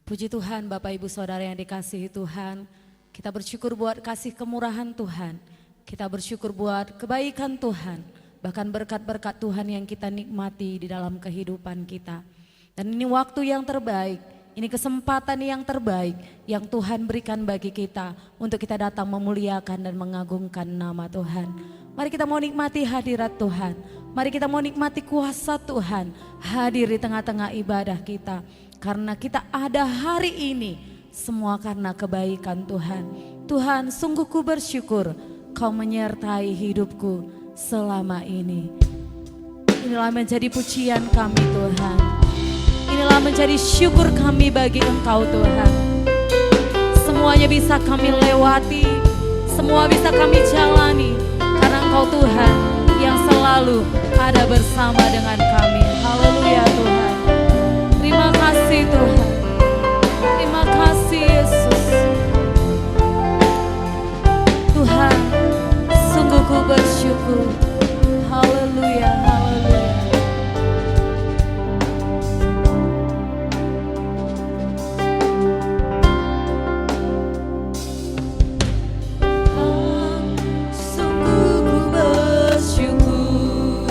Puji Tuhan, Bapak Ibu Saudara yang dikasihi Tuhan. Kita bersyukur buat kasih kemurahan Tuhan. Kita bersyukur buat kebaikan Tuhan. Bahkan berkat-berkat Tuhan yang kita nikmati di dalam kehidupan kita. Dan ini waktu yang terbaik, ini kesempatan yang terbaik yang Tuhan berikan bagi kita untuk kita datang memuliakan dan mengagungkan nama Tuhan. Mari kita mau nikmati hadirat Tuhan. Mari kita mau nikmati kuasa Tuhan hadir di tengah-tengah ibadah kita. Karena kita ada hari ini semua karena kebaikan Tuhan. Tuhan, sungguh ku bersyukur Kau menyertai hidupku selama ini. Inilah menjadi pujian kami Tuhan. Inilah menjadi syukur kami bagi Engkau Tuhan. Semuanya bisa kami lewati, semua bisa kami jalani karena Engkau Tuhan yang selalu ada bersama dengan kami. Haleluya Tuhan. Terima kasih Tuhan. Terima kasih Yesus. Tuhan, sungguh ku bersyukur. Haleluya, haleluya. Sungguh ku bersyukur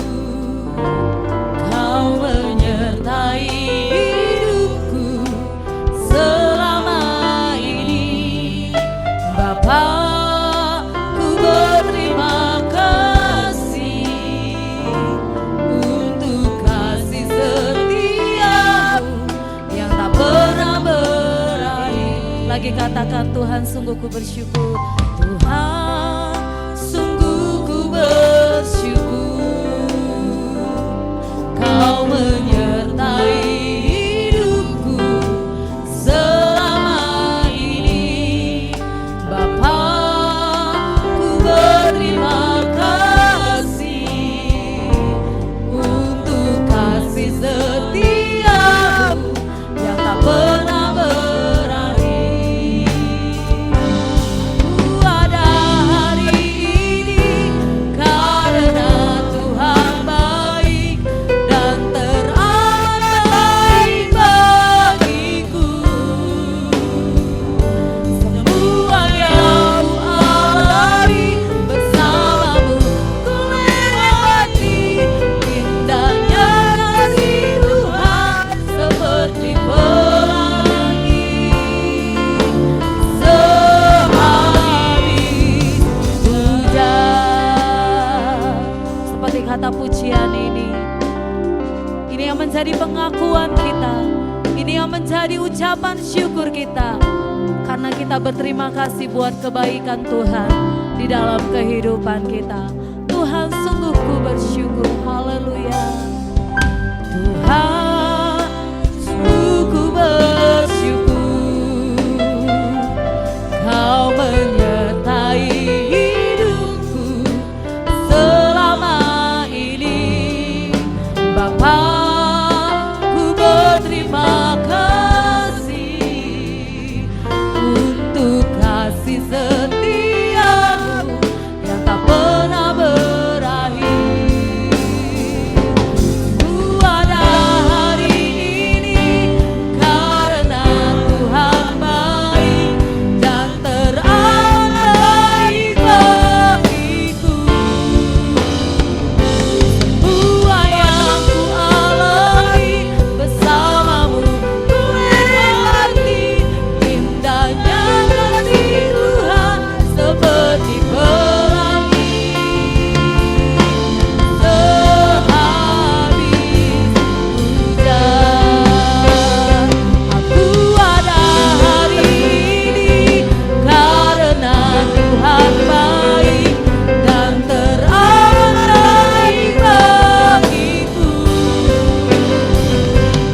Kau menyertai hidupku selama ini. Bapa, ku berterima kasih untuk kasih setiamu yang tak pernah berakhir. Lagi katakan, Tuhan, sungguh ku bersyukur. Tuhan, sungguh ku bersyukur Kau menyertai hidupku selama ini. Bapa, ku berterima kasih untuk kasih setiamu yang tak pernah berakhir. Ku ada hari ini karena Tuhan baik dan teramat baik bagiku. Semua yang ku alami bersamamu ku lewati. Indahnya kasih Tuhan seperti pelangi sehabis hujan. Seperti kata pujian ini yang menjadi pengakuan kita, ini yang menjadi ucapan syukur kita, karena kita berterima kasih buat kebaikan Tuhan di dalam kehidupan kita. Tuhan, sungguh ku bersyukur. Haleluya. Tuhan, sungguh ku bersyukur Kau menyertai hidupku selama ini. Bapa, ku berterima kasih untuk kasih setiamu yang tak pernah berakhir. Ku ada hari ini karena Tuhan baik dan teramat baik bagiku. Semua yang ku alami bersamamu ku lewati. Indahnya kasih Tuhan seperti pelangi sehabis hujan. Aku ada hari ini karena Tuhan baik dan teramat baik bagiku.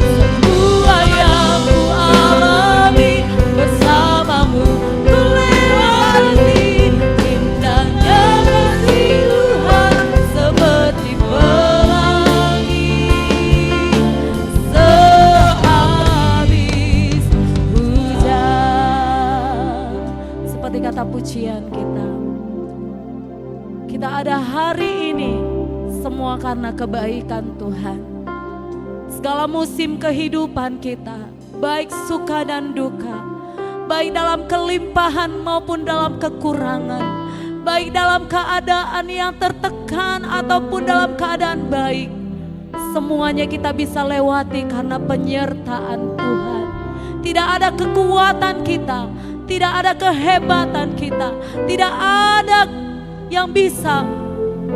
Semua yang ku alami bersamamu ku lewati. Indahnya kasih Tuhan seperti pelangi sehabis hujan. Seperti kata pujian kita ada hari ini semua karena kebaikan Tuhan. Segala musim kehidupan kita, baik suka dan duka, baik dalam kelimpahan maupun dalam kekurangan, baik dalam keadaan yang tertekan ataupun dalam keadaan baik. Semuanya kita bisa lewati karena penyertaan Tuhan. Tidak ada kekuatan kita, tidak ada kehebatan kita, tidak ada yang bisa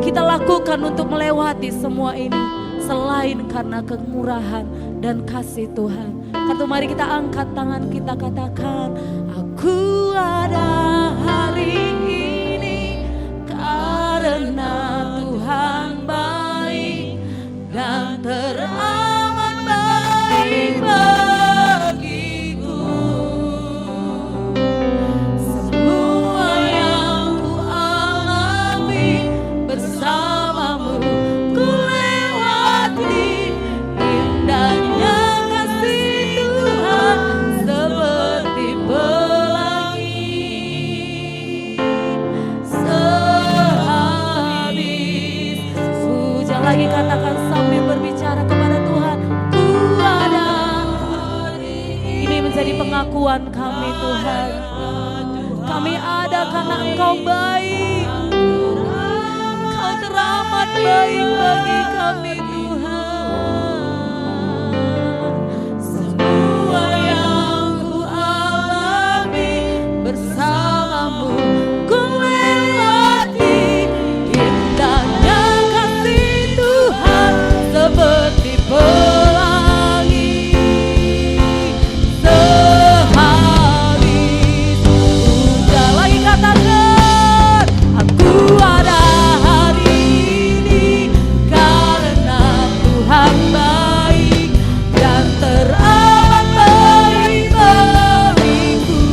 kita lakukan untuk melewati semua ini selain karena kemurahan dan kasih Tuhan. Karena mari kita angkat tangan, kita katakan, aku ada hari ini karena Tuhan baik dan teramat baik bagiku. Semua yang ku alami bersamamu ku lewati, indahnya kasih Tuhan seperti pelangi. Sehabis hujan, lagi katakan sambil berbicara kepada Tuhan, ku ada. Ini menjadi pengakuan kami Tuhan. Kami ada karena Engkau baik, Engkau teramat baik bagi kami Tuhan. Semua yang ku alami bersamamu ku lewati, indahnya kasih Tuhan seperti pelangi. Sehabis hujan, lagi katakan, aku ada hari ini karena Tuhan baik dan teramat baik bagiku.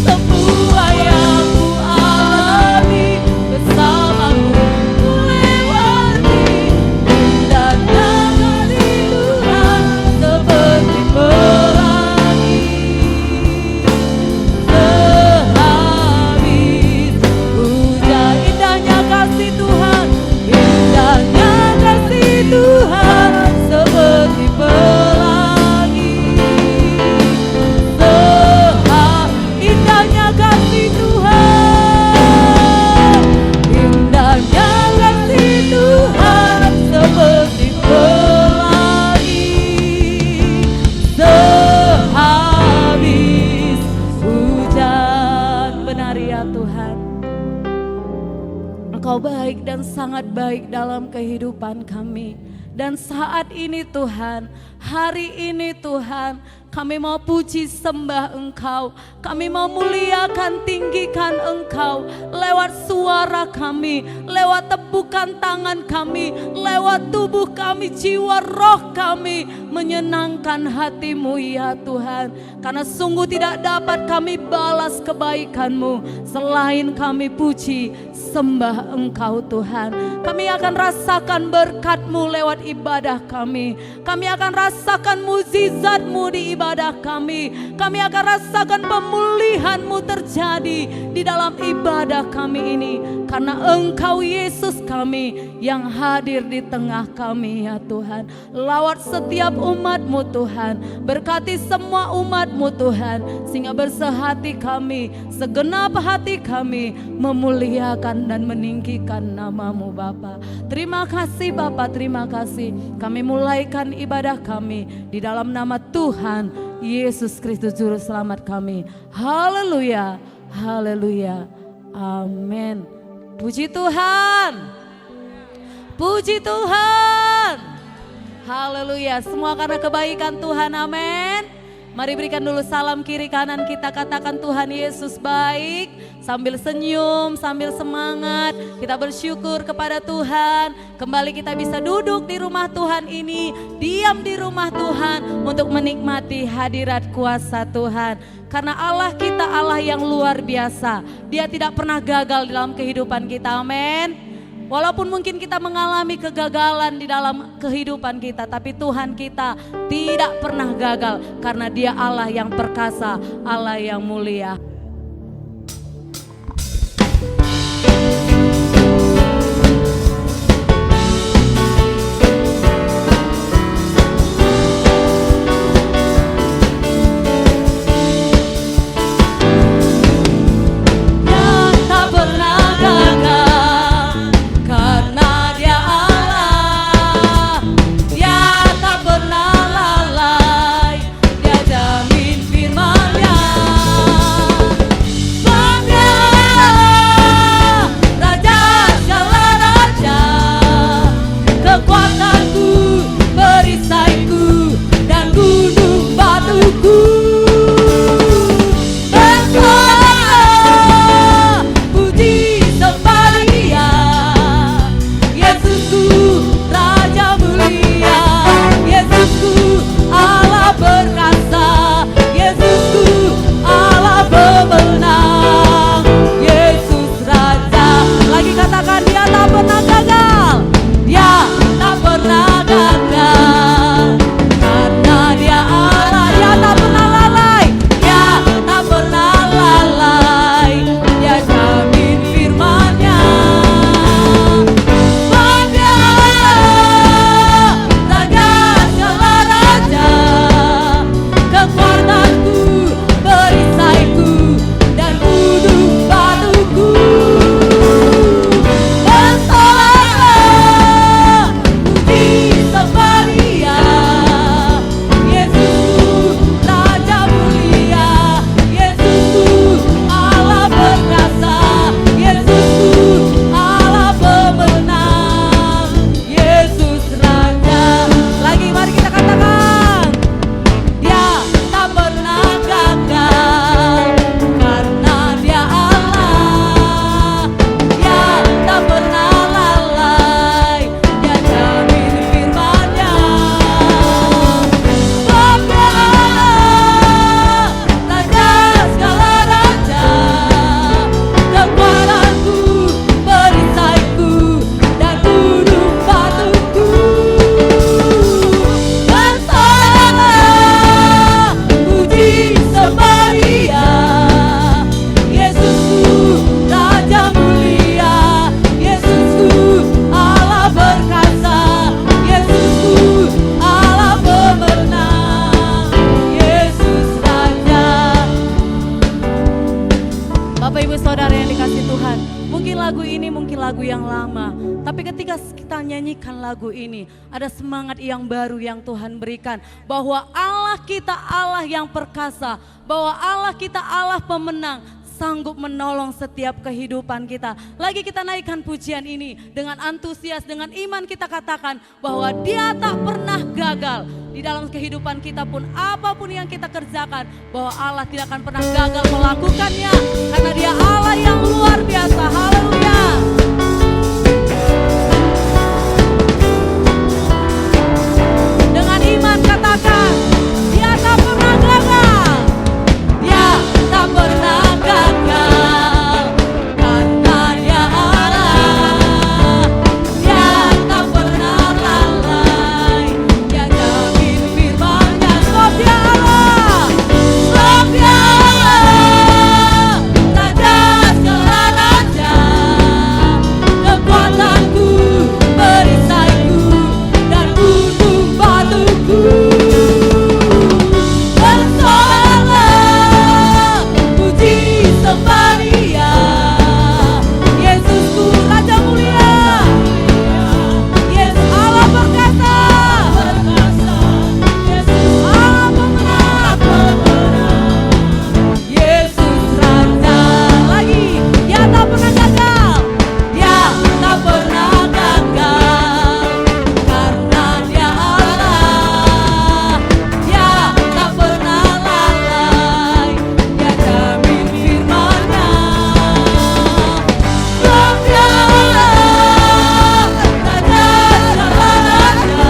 Semua yang ku alami bersamamu ku lewati, indahnya kasih Tuhan seperti pelangi. Sehabis hujan, indahnya kasih Tuhan, indahnya kasih Tuhan seperti pelangi. Indahnya kasih Tuhan, indahnya kasih Tuhan seperti pelangi. Sehabis hujan, benar ya Tuhan, Engkau baik dan sangat baik dalam kehidupan kami. Dan saat ini Tuhan, hari ini Tuhan, kami mau puji sembah Engkau, kami mau muliakan tinggikan Engkau lewat suara kami, lewat tepukan tangan kami, lewat tubuh kami, jiwa roh kami, menyenangkan hati-Mu ya Tuhan. Karena sungguh tidak dapat kami balas kebaikan-Mu selain kami puji sembah Engkau Tuhan. Kami akan rasakan berkat-Mu lewat ibadah kami, kami akan rasakan mukjizat-Mu di ibadah kami, kami akan rasakan pemulihan-Mu terjadi di dalam ibadah kami ini. Karena Engkau Yesus kami yang hadir di tengah kami ya Tuhan. Lawat setiap umat-Mu Tuhan, berkati semua umat-Mu Tuhan, sehingga bersehati kami, segenap hati kami memuliakan dan meninggikan nama-Mu Bapa. Terima kasih Bapa, terima kasih. Kami mulaikan ibadah kami di dalam nama Tuhan Yesus Kristus Juru Selamat kami. Haleluya, haleluya, amin. Puji Tuhan, puji Tuhan, haleluya. Semua karena kebaikan Tuhan, amin. Mari berikan dulu salam kiri kanan kita, katakan Tuhan Yesus baik. Sambil senyum, sambil semangat, kita bersyukur kepada Tuhan. Kembali kita bisa duduk di rumah Tuhan ini, diam di rumah Tuhan untuk menikmati hadirat kuasa Tuhan. Karena Allah kita Allah yang luar biasa. Dia tidak pernah gagal dalam kehidupan kita, amin. Walaupun mungkin kita mengalami kegagalan di dalam kehidupan kita, tapi Tuhan kita tidak pernah gagal karena Dia Allah yang perkasa, Allah yang mulia. Tuhan. Mungkin lagu ini mungkin lagu yang lama, tapi ketika kita nyanyikan lagu ini, ada semangat yang baru yang Tuhan berikan. Bahwa Allah kita Allah yang perkasa, bahwa Allah kita Allah pemenang, sanggup menolong setiap kehidupan kita. Lagi kita naikkan pujian ini dengan antusias, dengan iman kita katakan bahwa Dia tak pernah gagal. Di dalam kehidupan kita pun apapun yang kita kerjakan, bahwa Allah tidak akan pernah gagal melakukannya. Karena Dia Allah yang luar biasa. Haleluya. Dengan iman katakan, Dia tak pernah gagal. Dia tak pernah gagal. Karena Dia Allah. Dia tak pernah lalai. Dia jamin firman-Nya. Sebab Dia Allah. Sebab Dia Allah. Raja segala raja. Kekuatanku, perisaiku, dan gunung batuku. Bersoraklah, puji sembah Dia. Yesusku Raja mulia. Yesus Allah perkasa. Yesus Allah pemenang. Yesus Raja. Lagi, Dia tak pernah gagal. Dia tak pernah gagal. Karena Dia Allah. Dia tak pernah lalai. Dia jamin firman-Nya. Sebab Dia Allah. Raja segala raja.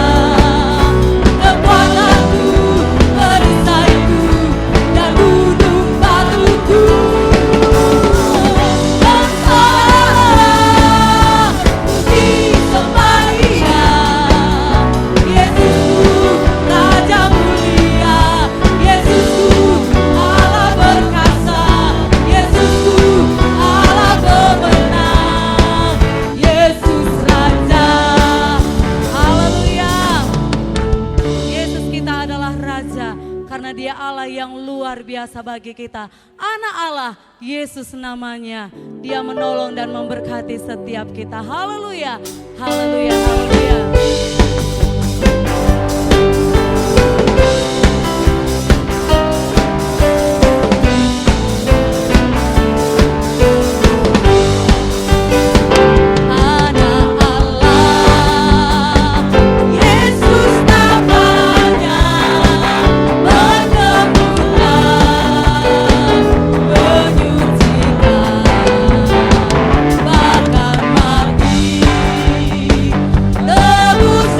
Kekuatanku, perisaiku, dan gunung batuku. Bersoraklah, puji sembah Dia. Yesusku Raja mulia. Yesusku Allah perkasa. Yesusku Allah pemenang. Yesus Raja. Haleluya. Yesus kita adalah Raja. Karena Dia Allah yang luar biasa bagi kita. Anak Allah, Yesus namanya. Dia menolong dan memberkati setiap kita. Haleluya. Haleluya. Haleluya. Anak Allah, Yesus namanya, menyembuhkan, menyucikan, bahkan mati, tebus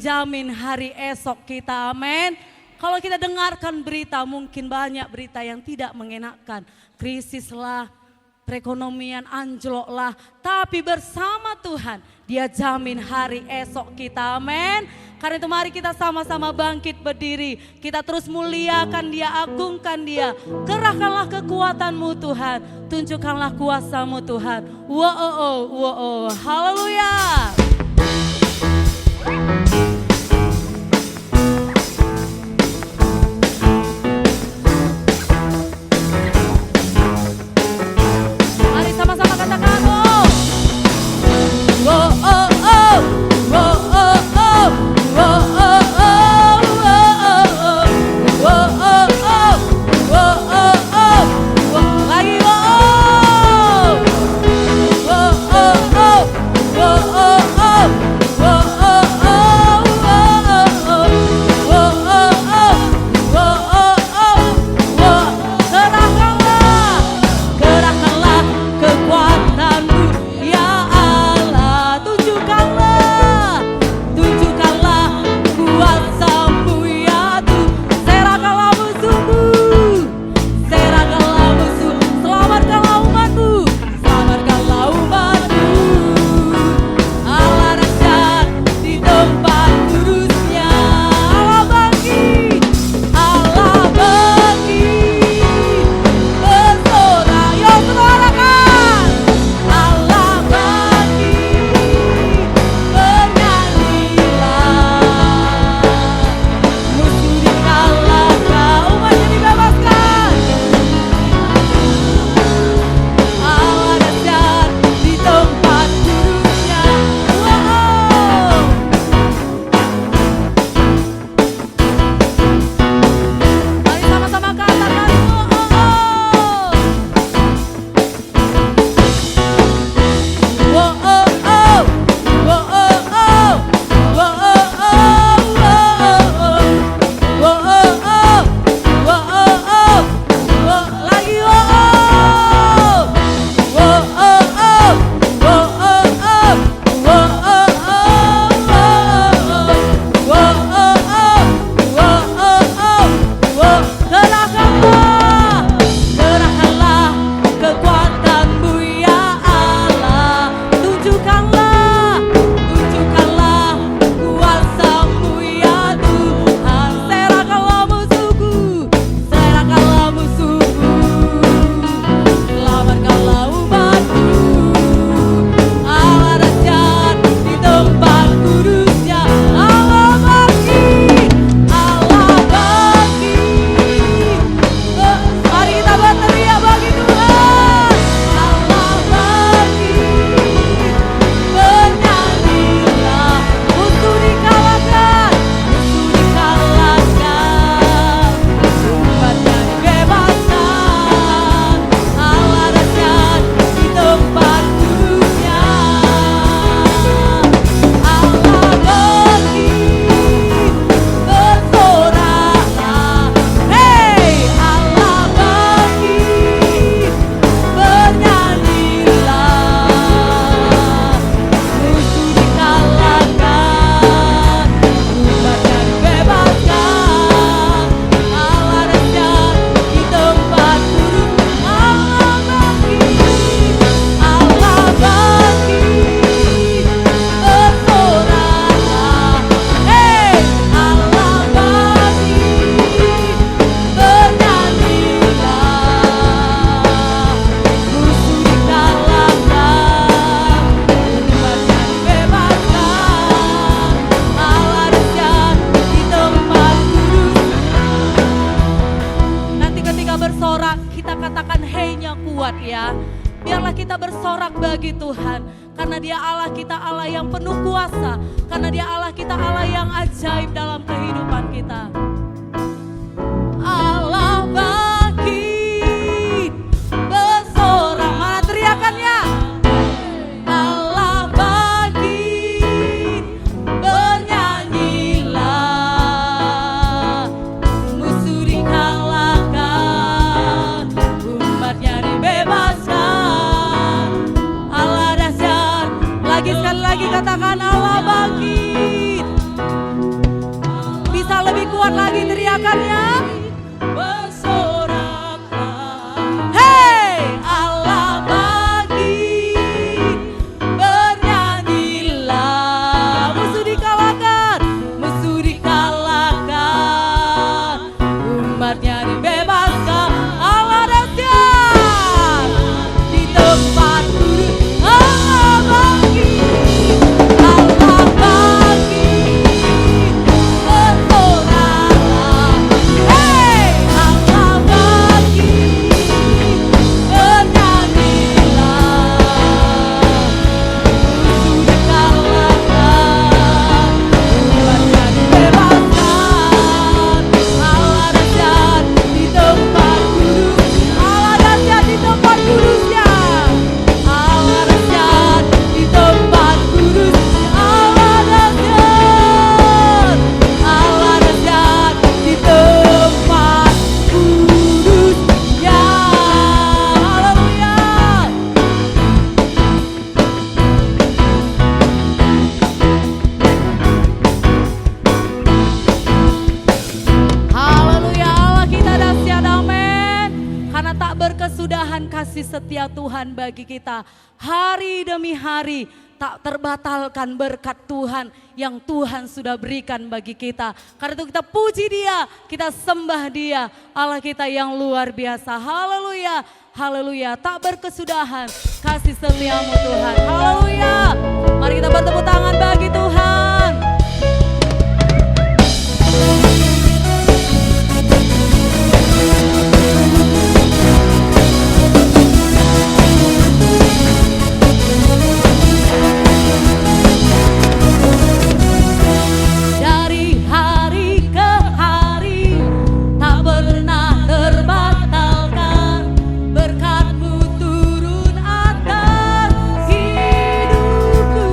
menjamin hari esok kita, amin. Kalau kita dengarkan berita, mungkin banyak berita yang tidak mengenakan. Krisis lah, perekonomian anjlok lah. Tapi bersama Tuhan, Dia jamin hari esok kita, amin. Karena itu mari kita sama-sama bangkit berdiri. Kita terus muliakan Dia, agungkan Dia. Kerahkanlah kekuatan-Mu Tuhan. Tunjukkanlah kuasa-Mu Tuhan. Wow, haleluya. Mari sama-sama katakan, oh. Wow, oh, oh. Wow, oh, oh. Wow, oh, oh. Wow, oh, oh. Wow, oh, oh. Lagi, wow. Wow, oh, oh. Wow, oh, oh. Wow, oh, oh. Wow, oh, oh. Wow, oh, oh. Wow. Kerahkanlah kekuatan-Mu ya Allah. Tunjukkanlah kuasa-Mu ya Tuhan. Serahkanlah musuh-Mu, serahkanlah musuh. Selamatkanlah umat-Mu, selamatkanlah umat-Mu. Allah dahsyat di tempat kudusnya. Allah bangkit, Allah bangkit. Bersorak, yuk suarakan. Allah bangkit, bernyanyilah. Musuh dikalahkan, umatnya dibebaskan. Allah dahsyat di tempat kudusnya. Wow. Mari sama-sama katakan, wow, oh, oh. Wow, oh, oh. Wow, oh, oh. Wow, oh, oh. Wow, oh, oh. Wow, lagi, wow, oh. Wow, oh, oh. Wow, oh, oh. Wow, oh, oh. Wow, oh, oh. Wow, oh, oh. Wow, kerahkanlah kekuatan-Mu ya Allah. Tunjukkanlah kuasa-Mu ya Tuhan. Serahkanlah musuhku, serahkanlah musuhku. Selamatkanlah umat-Mu. Allah dahsyat di tempat kudusnya. Allah bangkit, Allah bangkit. Mari kita berteriak bagi Tuhan. Allah bangkit, bernyanyilah. Musuh dikalahkan, umatnya dibebaskan. Allah dahsyat di tempat kudusnya. Allah bangkit, bersoraklah. Hei, Allah bangkit, bernyanyilah. Musuh dikalahkan, umatnya dibebaskan. Allah dahsyat di tempat kudus. Allah bangkit, bersoraklah. Hei, Allah bangkit, bernyanyilah. Musuh dikalahkan, umatnya dibebaskan. Allah dahsyat di tempat kudus. Nanti ketika bersorak, kita katakan hei-nya kuat ya. Biarlah kita bersorak bagi Tuhan. Karena Dia Allah kita, Allah yang penuh kuasa. Karena Dia Allah kita, Allah yang ajaib dalam kehidupan kita. Allah bangkit, bersorak. Mana teriakannya? Allah bangkit, bernyanyilah. Musuh dikalahkan, umatnya dibebaskan. Allah dahsyat. Sekali lagi katakan Allah bangkit. bisa lebih kuat lagi teriakannya? Bersoraklah, hei Allah bagi, bernyanyilah. Musuh dikalahkan, musuh dikalahkan, umatnya dibebaskan. Allah dahsyat di tempat duduk. Allah bagi, Allah bagi, bersoraklah, hei Allah bagi, bernyanyilah. Musuh dikalahkan, umatnya dibebaskan. Allah dahsyat di tempat kudus, Allah dahsyat di tempat kudusnya. Allah dahsyat di tempat kudus, Allah dahsyat, Allah dahsyat di tempat kudusnya. Haleluya. Haleluya, Allah kita dahsyat, amin. Karena tak berkesudahan kasih setia Tuhan bagi kita. Hari demi hari tak terbatalkan berkat Tuhan yang Tuhan sudah berikan bagi kita. Karena itu kita puji Dia, kita sembah Dia, Allah kita yang luar biasa. Haleluya, haleluya, tak berkesudahan kasih setiamu Tuhan. Haleluya, mari kita bertepuk tangan bagi Tuhan. Dari hari ke hari tak pernah terbatalkan, berkat-Mu turun atas hidupku.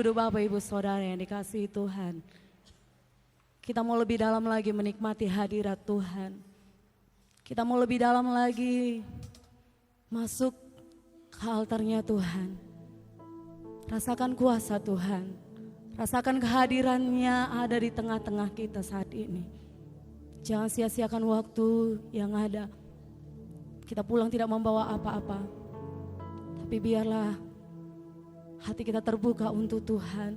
duduk Bapak Ibu Saudara yang dikasihi Tuhan. Kita mau lebih dalam lagi menikmati hadirat Tuhan. Kita mau lebih dalam lagi masuk ke altarnya Tuhan. Rasakan kuasa Tuhan. Rasakan kehadirannya ada di tengah-tengah kita saat ini. Jangan sia-siakan waktu yang ada. Kita pulang tidak membawa apa-apa. Tapi biarlah hati kita terbuka untuk Tuhan.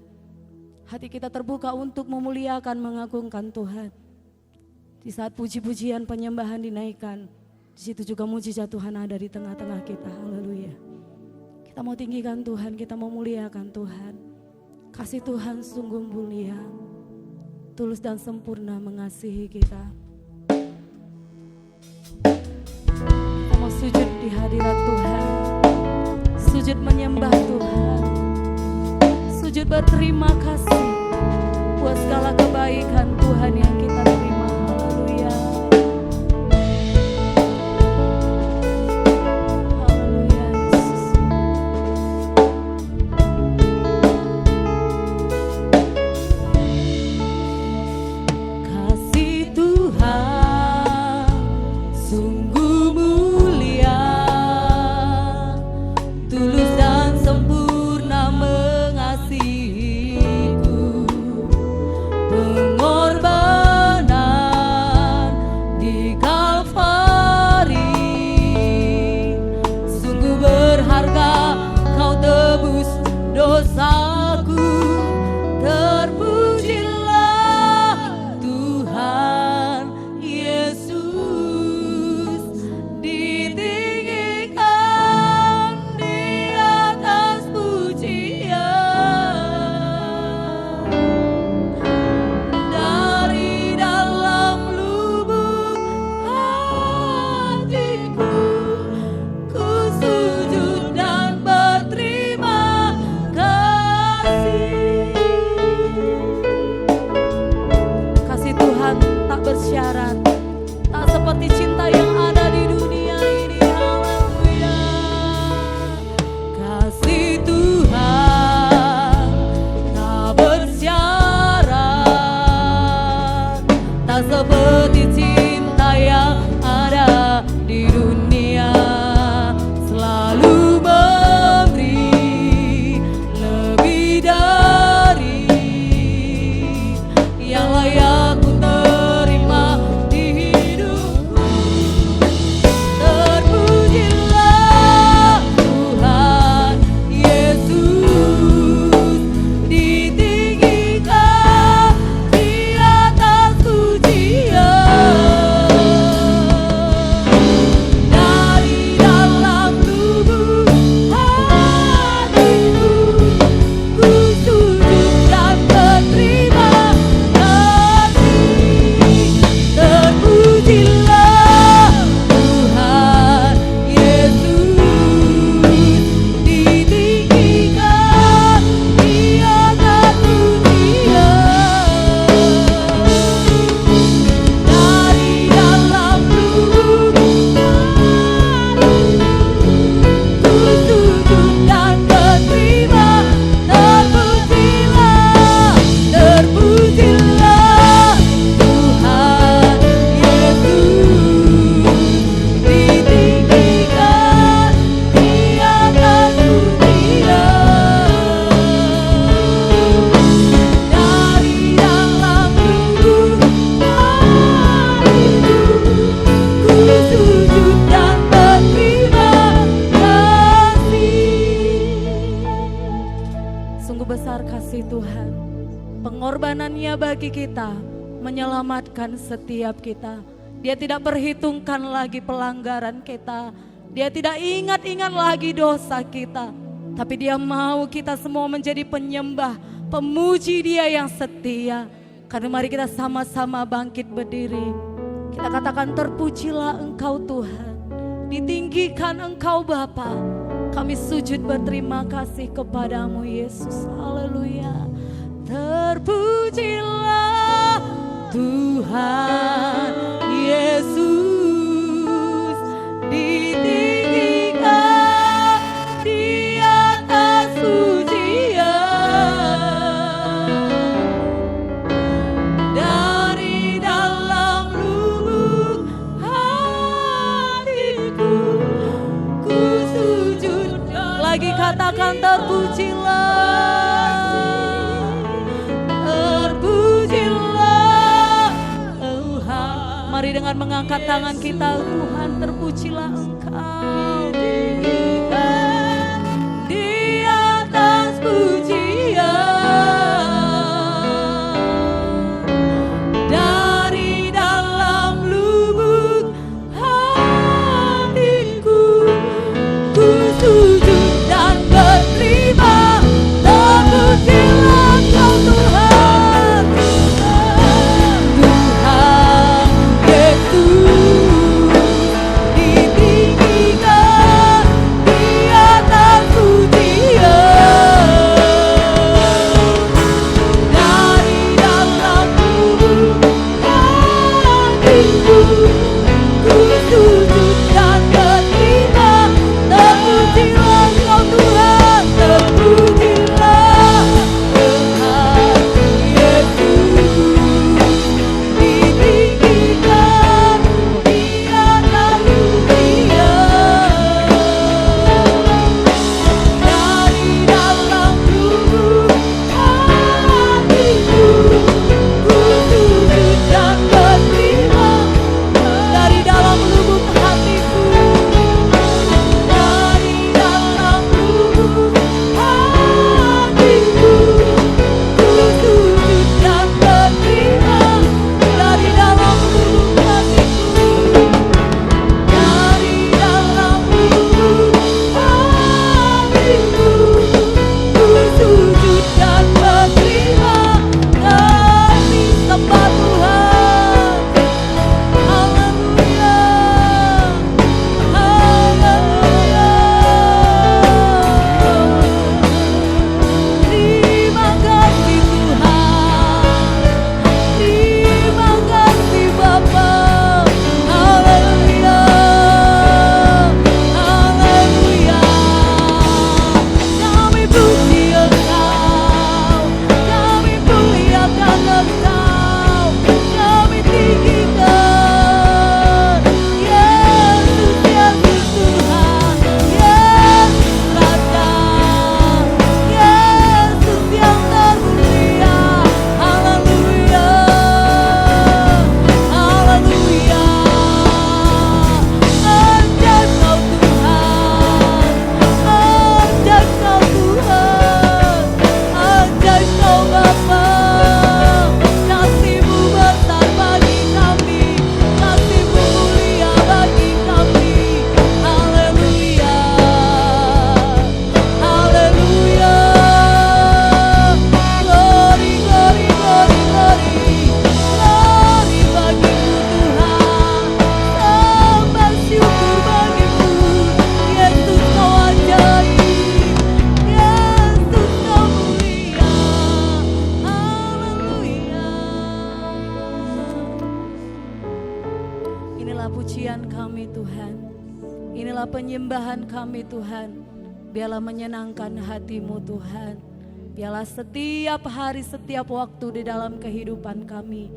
Hati kita terbuka untuk memuliakan, mengagungkan Tuhan. Di saat puji-pujian penyembahan dinaikkan, di situ juga mujizat Tuhan ada di tengah-tengah kita. Haleluya. Kita mau tinggikan Tuhan, kita mau muliakan Tuhan. Kasih Tuhan sungguh mulia, tulus dan sempurna mengasihi kita. Kita mau sujud di hadirat Tuhan, sujud menyembah Tuhan, sujud berterima kasih buat segala kebaikan Tuhan yang kita terima. Haleluya. Haleluya Yesus. Kasih Tuhan sungguh mulia, tulus dan sempurna mengasihiku. Pengorbanan di Kalvari sungguh berharga, kau tebus dosaku. Terpujilah Tuhan Yesus, ditinggikan di atas pujian. Dari dalam lubuk hatiku, ku sujud dan berterima kasih. Kasih Tuhan tak bersyarat, tak seperti cinta yang ada di dunia ini. Haleluya. Kasih Tuhan tak bersyarat, tak seperti cinta yang ada di dunia. Selalu memberi lebih dari yang layak ku terima di hidupku. Terpujilah Tuhan Yesus, ditinggikan di atas pujian. Dari dalam lubuk hatiku, ku sujud dan berterima kasih. Terpujilah Tuhan Yesus, ditinggikan di atas pujian. Dari dalam lubuk hatiku, ku sujud dan berterima. Terpujilah, terpujilah Tuhan Yesus, ditinggikan di atas pujian. Dari dalam lubuk hatiku, ku sujud dan berterima kasih. Sungguh besar kasih Tuhan, pengorbanannya bagi kita, menyelamatkan setiap kita. Dia tidak perhitungkan lagi pelanggaran kita, dia tidak ingat-ingat lagi dosa kita, tapi dia mau kita semua menjadi penyembah, pemuji dia yang setia. Karena mari kita sama-sama bangkit berdiri, kita katakan terpujilah Engkau Tuhan, ditinggikan Engkau Bapa. Kami sujud berterima kasih kepadamu Yesus. Haleluya. Terpujilah Tuhan Yesus, ditinggikan di atas pujian. Tuhan, terpujilah. Terpujilah Tuhan. Mari dengan mengangkat tangan kita, Tuhan, terpujilah Engkau. Di atas pujian dari dalam lubuk hatiku, ku sujud dan berterima. Terpujilah Engkau Tuhan, Tuhan Yesus, ditinggikan di atas pujian dari dalam lubuk hatiku, ku sujud dan berterima. Terpujilah Engkau Tuhan, terpujilah Tuhan Yesus, ditinggikan di atas pujian dari dalam lubuk hatiku, ku sujud dan berterima. Dari dalam lubuk hatiku, dari dalam lubuk hatiku, ku sujud dan berterima. Dari dalam lubuk hatiku, dari dalam lubuk hatiku, ku sujud dan berterima. Kami sembah Tuhan. Haleluya, haleluya. Terima kasih Tuhan, terima kasih Bapa. Haleluya, haleluya. Kami puji Engkau, kami muliakan Engkau, kami tinggikan Yesus, Yesus Tuhan, Yesus Raja, Yesus yang termulia. Haleluya, haleluya. Ajaib Kau Tuhan, ajaib Kau Tuhan, ajaib Kau Bapa. Kasih-Mu besar bagi kami, kasih-Mu mulia bagi kami. Haleluya, haleluya. Glory, glory, glory, glory. Glory bagimu Tuhan, sembah syukur bagimu. Yesus Kau ajaib, Yesus Kau mulia. Haleluya. Inilah pujian kami Tuhan, inilah penyembahan kami Tuhan. Biarlah menyenangkan hati-Mu Tuhan. Biarlah setiap hari, setiap waktu di dalam kehidupan kami,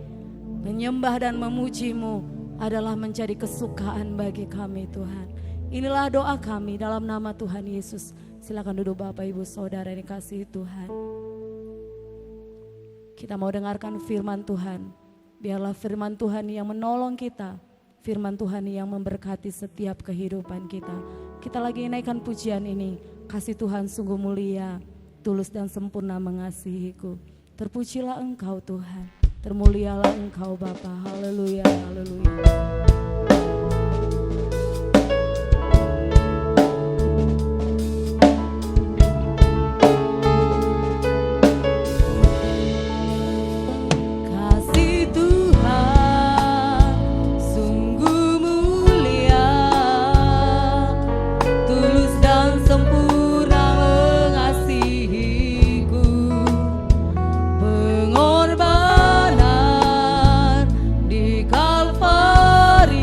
menyembah dan memuji-Mu adalah menjadi kesukaan bagi kami Tuhan. Inilah doa kami dalam nama Tuhan Yesus. Silakan duduk Bapak Ibu Saudara yang dikasihi Tuhan. Kita mau dengarkan firman Tuhan. Biarlah firman Tuhan yang menolong kita, firman Tuhan yang memberkati setiap kehidupan kita. Kita lagi naikkan pujian ini. Kasih Tuhan sungguh mulia, tulus dan sempurna mengasihiku. Terpujilah Engkau Tuhan, termulialah Engkau Bapa. Haleluya, haleluya. Kasih Tuhan sungguh mulia, tulus dan sempurna mengasihiku. Pengorbanan di Kalvari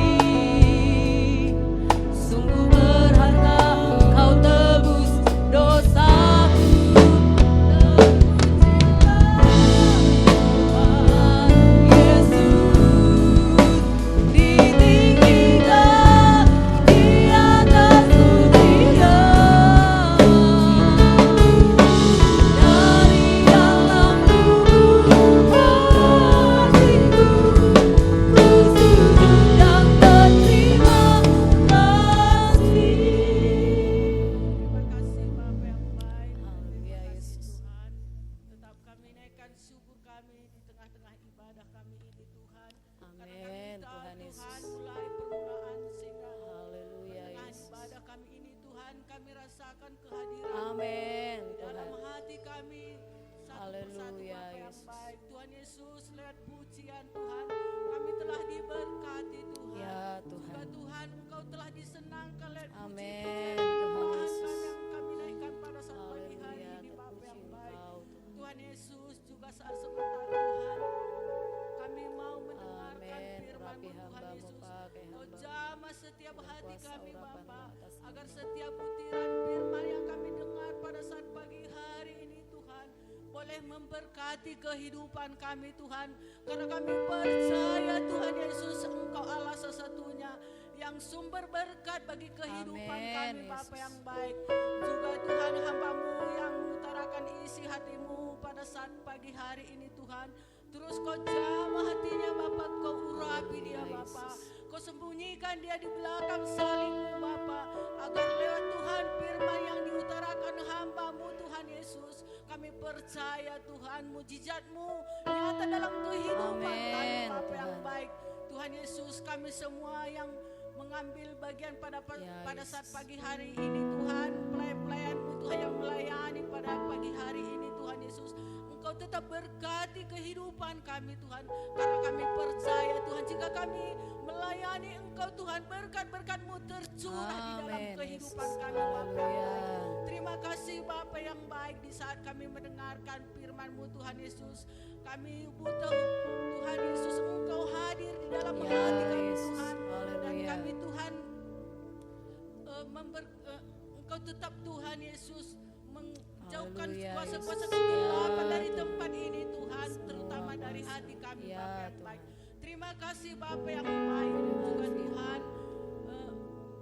Yesus, lewat pujian Tuhan, kami telah diberkati Tuhan. Ya Juga Tuhan. Tuhan, Engkau telah disenangkan lewat Amin, puji-pujian Tuhan Tuhan Yesus. kami naikkan pada saat pagi hari Haleluya, ini Bapa yang terpuji baik. Engkau. Tuhan Yesus, juga saat sebentar Tuhan, kami mau mendengarkan Amin. firman Rapi Tuhan hamba-Mu Yesus. pakai Kau hamba. jamah setiap hati Berkuasa kami urapan Bapa, atas agar hamba. setiap butiran firman yang kami dengar pada saat pagi hari ini Tuhan, boleh memberkati kehidupan kami Tuhan. Karena kami percaya Tuhan Yesus, Engkau Allah sesatunya yang sumber berkat bagi kehidupan Amin, kami Bapa Yesus. yang baik. Juga Tuhan hamba-Mu yang mengutarakan isi hati-Mu pada saat pagi hari ini Tuhan. Terus Kau jamah hatinya Bapa, Kau urapi dia Bapa. Kau sembunyikan dia di belakang salib-Mu Bapa, agar lewat Tuhan firman yang diutarakan hamba-Mu Tuhan Yesus, kami percaya Tuhan mujizat-Mu nyata dalam kehidupan kami Amin, Bapa yang Tuhan. baik. Tuhan Yesus, kami semua yang mengambil bagian pada Ya, pada saat Yesus. pagi hari ini Tuhan, pelayan-pelayan-Mu Tuhan yang melayani pada pagi hari ini Tuhan Yesus, Engkau tetap berkati kehidupan kami Tuhan, karena kami percaya Tuhan, jika kami melayani Engkau Tuhan, berkat-berkat-Mu tercurah di dalam Amin, kehidupan Yesus. kami Bapa yang baik. Haleluya. Terima kasih Bapa yang baik, di saat kami mendengarkan firman-Mu Tuhan Yesus, kami butuh Tuhan Yesus, Engkau hadir di dalam Ya, hati kami Yesus. Tuhan, dan Haleluya. kami Tuhan Engkau tetap Tuhan Yesus menjauhkan Haleluya, kuasa-kuasa Yesus. kegelapan Ya, dari Tuhan. tempat ini Tuhan, Semua terutama dari kuasa. hati kami Ya, Bapa yang Tuhan. baik. Terima kasih Bapa yang baik. Juga Tuhan,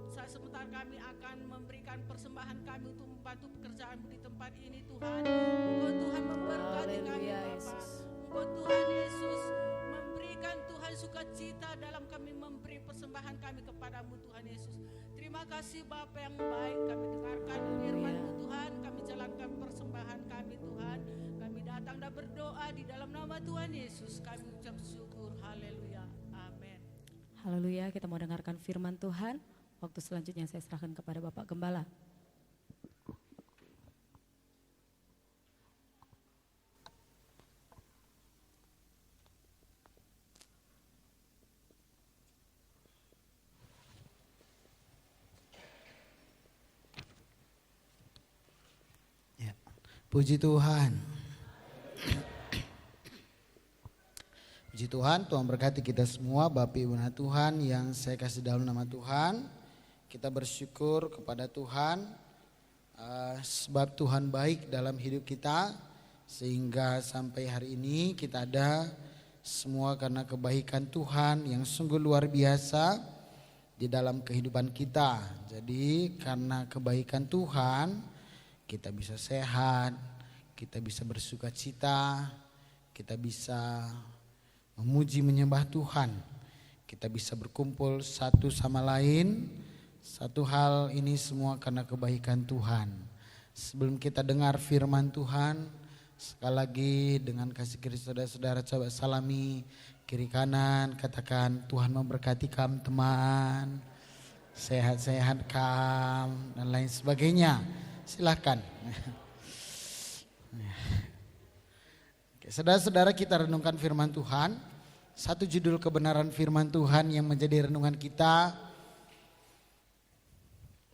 saat sebentar kami akan memberikan persembahan kami untuk membantu pekerjaan di tempat ini Tuhan. Engkau Tuhan memberkati kami Haleluya, Bapa. Yesus. Engkau Tuhan Yesus memberikan Tuhan sukacita dalam kami memberi persembahan kami kepadamu Tuhan Yesus. Terima kasih Bapa yang baik, kami dengarkan firman-Mu Tuhan, kami jalankan persembahan kami Tuhan. Kami datang dan berdoa di dalam nama Tuhan Yesus, kami ucap syukur. Haleluya. Amin. Haleluya, kita mau dengarkan firman Tuhan. Waktu selanjutnya saya serahkan kepada Bapak Gembala. Ya. Puji Tuhan. Puji Tuhan, Tuhan berkati kita semua, Bapak Ibu anak Tuhan yang saya kasih dalam nama Tuhan. Kita bersyukur kepada Tuhan sebab Tuhan baik dalam hidup kita, sehingga sampai hari ini kita ada semua karena kebaikan Tuhan yang sungguh luar biasa di dalam kehidupan kita. Jadi karena kebaikan Tuhan kita bisa sehat, kita bisa bersuka cita, kita bisa memuji menyembah Tuhan, kita bisa berkumpul satu sama lain. Satu hal ini semua karena kebaikan Tuhan. Sebelum kita dengar firman Tuhan, sekali lagi dengan kasih Kristus saudara-saudara coba salami kiri kanan, katakan Tuhan memberkati kamu teman, sehat-sehat kamu dan lain sebagainya. Silakan. Oke, saudara-saudara, kita renungkan firman Tuhan. Satu judul kebenaran firman Tuhan yang menjadi renungan kita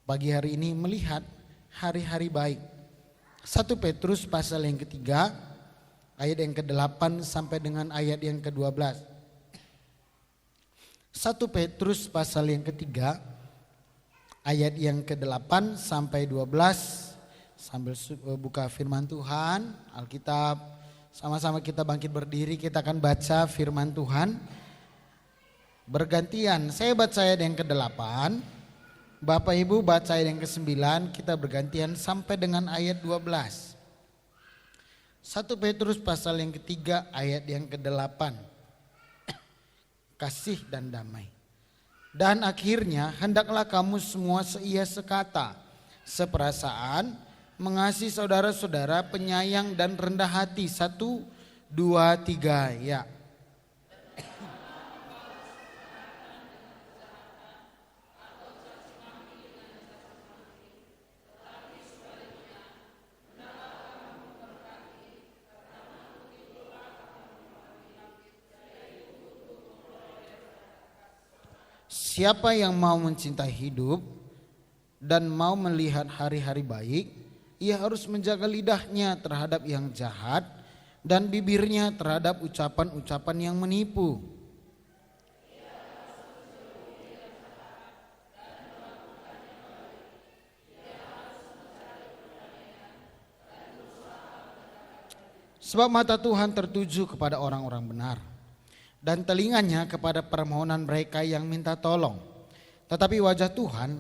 pagi hari ini, melihat hari-hari baik. 1 Petrus pasal yang ketiga ayat yang ke-8 sampai dengan ayat yang ke-12. 1 Petrus pasal yang ketiga ayat yang ke-8 sampai 12. Sambil buka firman Tuhan, Alkitab, sama-sama kita bangkit berdiri, kita akan baca firman Tuhan. Bergantian, saya baca ayat yang ke-8, Bapak Ibu baca ayat yang ke-9, kita bergantian sampai dengan ayat 12. 1 Petrus pasal yang ketiga ayat yang ke-8. Kasih dan damai. Dan akhirnya hendaklah kamu semua seia sekata, seperasaan, mengasihi saudara-saudara, penyayang dan rendah hati. 1, 2, 3, ya. siapa yang mau mencintai hidup dan mau melihat hari-hari baik, ia harus menjaga lidahnya terhadap yang jahat dan bibirnya terhadap ucapan-ucapan yang menipu. Sebab mata Tuhan tertuju kepada orang-orang benar dan telinganya kepada permohonan mereka yang minta tolong. Tetapi wajah Tuhan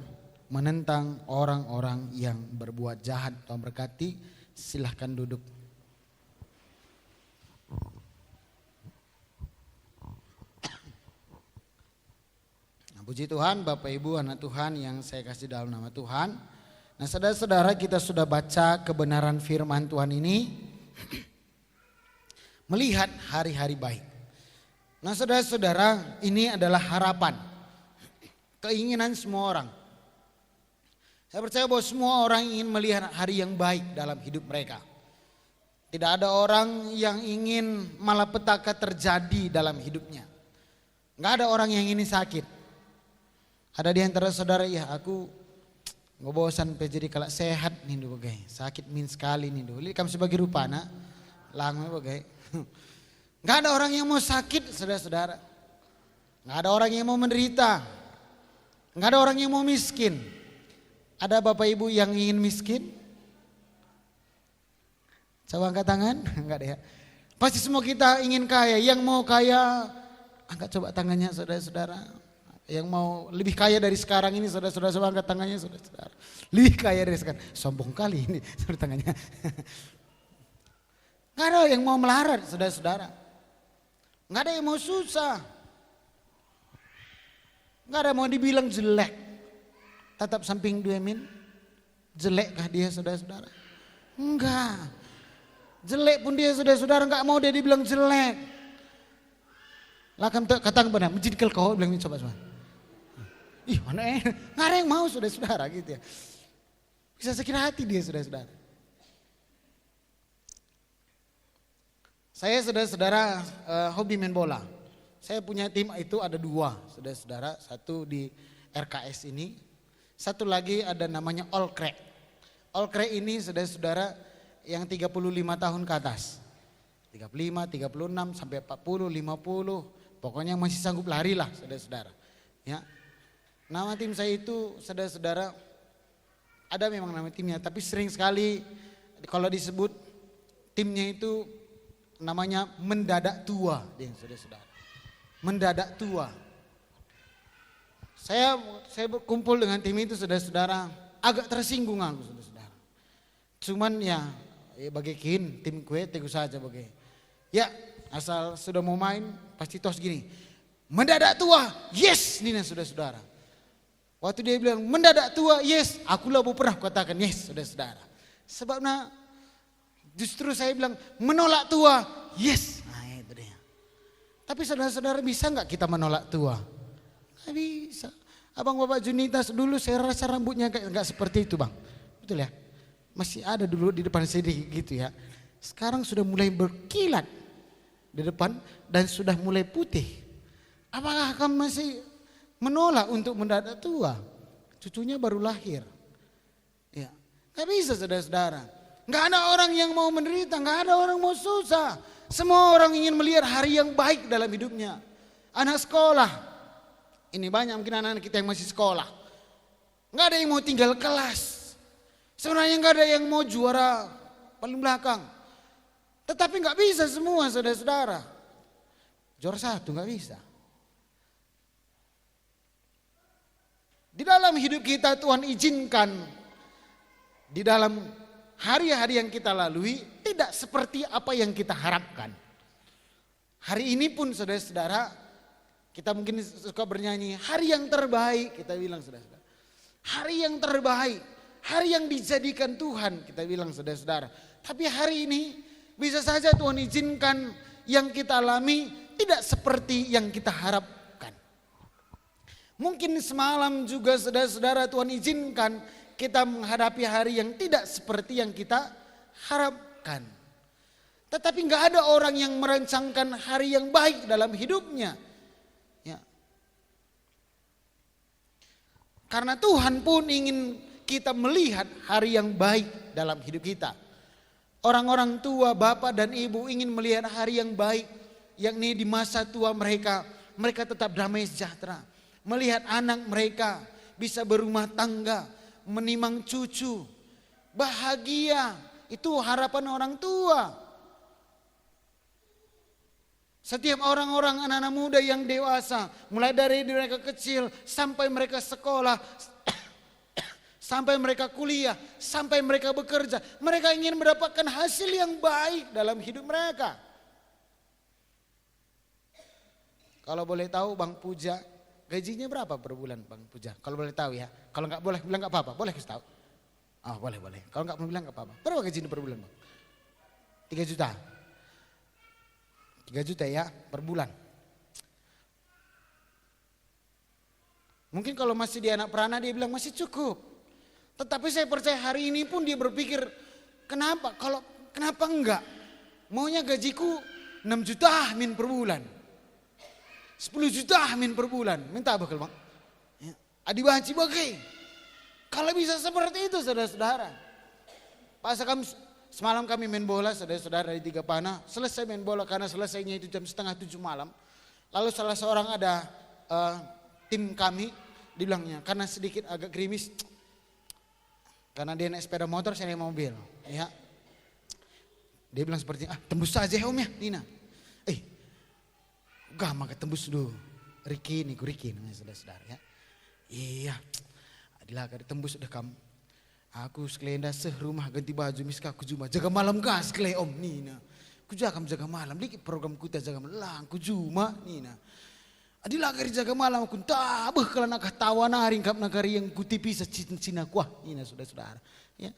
menentang orang-orang yang berbuat jahat. Tuhan berkati, silahkan duduk. Nah, puji Tuhan, Bapak Ibu anak Tuhan yang saya kasih dalam nama Tuhan. Nah, saudara-saudara, kita sudah baca kebenaran firman Tuhan ini. Melihat hari-hari baik. Nah, saudara-saudara, ini adalah harapan, keinginan semua orang. Saya percaya bahwa semua orang ingin melihat hari yang baik dalam hidup mereka. Tidak ada orang yang ingin malapetaka terjadi dalam hidupnya. Nggak ada orang yang ingin sakit. Ada di antara saudara, ya aku nggak bosan jadi kalau sehat nih dulu guys. Sakit min sekali nih dulu. Kamu sebagai rupana, lama bagai. Nggak ada orang yang mau sakit, saudara-saudara. Nggak ada orang yang mau menderita. Nggak ada orang yang mau miskin. Ada Bapak Ibu yang ingin miskin? Coba angkat tangan. Enggak deh ya. Pasti semua kita ingin kaya. Yang mau kaya, angkat coba tangannya saudara-saudara. Yang mau lebih kaya dari sekarang ini, saudara-saudara, coba angkat tangannya saudara-saudara. Lebih kaya dari sekarang. Sombong kali ini saudara tangannya. Nggak ada yang mau melarat, saudara-saudara. Nggak ada yang mau susah. Nggak ada yang mau dibilang jelek. Tatap samping 2 min. Jelekkah dia, saudara-saudara? Enggak. Jelek pun dia, saudara-saudara, nggak mau dia dibilang jelek. Lakam katang benar, menjadikan kau bilang ini coba. Ih, mana nggak ada yang mau, saudara-saudara gitu ya. Bisa sakit hati dia, saudara-saudara. Saya saudara-saudara hobi main bola. Saya punya tim itu ada 2 saudara-saudara. Satu di RKS ini. Satu lagi ada namanya All Crack. All Crack ini saudara-saudara yang 35 tahun ke atas. 35, 36 sampai 40, 50. Pokoknya masih sanggup lari lah saudara-saudara. Ya. Nama tim saya itu saudara-saudara ada memang nama timnya. Tapi sering sekali kalau disebut timnya itu namanya mendadak tua, dia saudara-saudara. Mendadak tua. Saya berkumpul dengan tim itu saudara-saudara, agak tersinggung aku saudara-saudara. Cuman ya bagikin tim kue teguh saja bagi. Ya asal sudah mau main pasti tos gini. Mendadak tua, yes nih saudara-saudara. Waktu dia bilang mendadak tua, yes, akulah pernah katakan yes saudara-saudara. Sebabnya justru saya bilang menolak tua, yes. Nah itu dia. Tapi saudara-saudara bisa nggak kita menolak tua? Nggak bisa. Abang Bapak Junitas dulu saya rasa rambutnya nggak seperti itu bang. Betul ya? Masih ada dulu di depan sini gitu ya. Sekarang sudah mulai berkilat di depan dan sudah mulai putih. Apakah kamu masih menolak untuk mendadak tua? Cucunya baru lahir. Ya, nggak bisa saudara-saudara. Nggak ada orang yang mau menderita, nggak ada orang mau susah. Semua orang ingin melihat hari yang baik dalam hidupnya. Anak sekolah, ini banyak mungkin anak-anak kita yang masih sekolah. Nggak ada yang mau tinggal kelas. Sebenarnya nggak ada yang mau juara paling belakang. Tetapi nggak bisa semua saudara-saudara. Juara 1 nggak bisa. Di dalam hidup kita Tuhan izinkan di dalam hari-hari yang kita lalui tidak seperti apa yang kita harapkan. Hari ini pun saudara-saudara kita mungkin suka bernyanyi hari yang terbaik kita bilang saudara-saudara. Hari yang terbaik, hari yang dijadikan Tuhan kita bilang saudara-saudara. Tapi hari ini bisa saja Tuhan izinkan yang kita alami tidak seperti yang kita harapkan. Mungkin semalam juga saudara-saudara Tuhan izinkan kita menghadapi hari yang tidak seperti yang kita harapkan. Tetapi nggak ada orang yang merancangkan hari yang baik dalam hidupnya. Ya. Karena Tuhan pun ingin kita melihat hari yang baik dalam hidup kita. Orang-orang tua, bapak dan ibu ingin melihat hari yang baik, yakni di masa tua mereka tetap damai sejahtera. Melihat anak mereka bisa berumah tangga, menimang cucu, bahagia. Itu harapan orang tua. Setiap orang-orang anak-anak muda yang dewasa, mulai dari mereka kecil sampai mereka sekolah, sampai mereka kuliah, sampai mereka bekerja, mereka ingin mendapatkan hasil yang baik dalam hidup mereka. Kalau boleh tahu Bang Puja, gajinya berapa per bulan Bang Puja? Kalau boleh tahu ya. Kalau nggak boleh bilang nggak apa-apa, boleh kasih tahu. Oh boleh. Kalau nggak mau bilang nggak apa-apa. Berapa gajinya per bulan Bang? 3 juta. 3 juta ya per bulan. Mungkin kalau masih di anak perana dia bilang masih cukup. Tetapi saya percaya hari ini pun dia berpikir, kenapa enggak? Maunya gajiku 6 juta min per bulan. 10 juta min per bulan. Minta apa Bang? Ya. Adi banci bagai. Kalau bisa seperti itu saudara-saudara. Semalam kami main bola saudara-saudara di Tiga Panah. Selesai main bola karena selesainya itu jam 6:30 malam. Lalu salah seorang ada tim kami dibilangnya karena sedikit agak gerimis. Karena dia naik sepeda motor saya naik mobil. Ya. Dia bilang seperti tembus saja om ya Nina. Gak maka tembus dulu. Riki namanya saudara-saudara ya. Iya. Adilah kada tembus udah kamu. Aku sekelenda serumah ganti baju miska aku cuma jaga malam gas kele om Nina. Ku jaga malam dikit program ku jaga malam ku cuma Nina. Adilah kari jaga malam aku tabah kalau nak tawa naring kap nakari yang ku tipi secina kuah Nina saudara-saudara. Ya.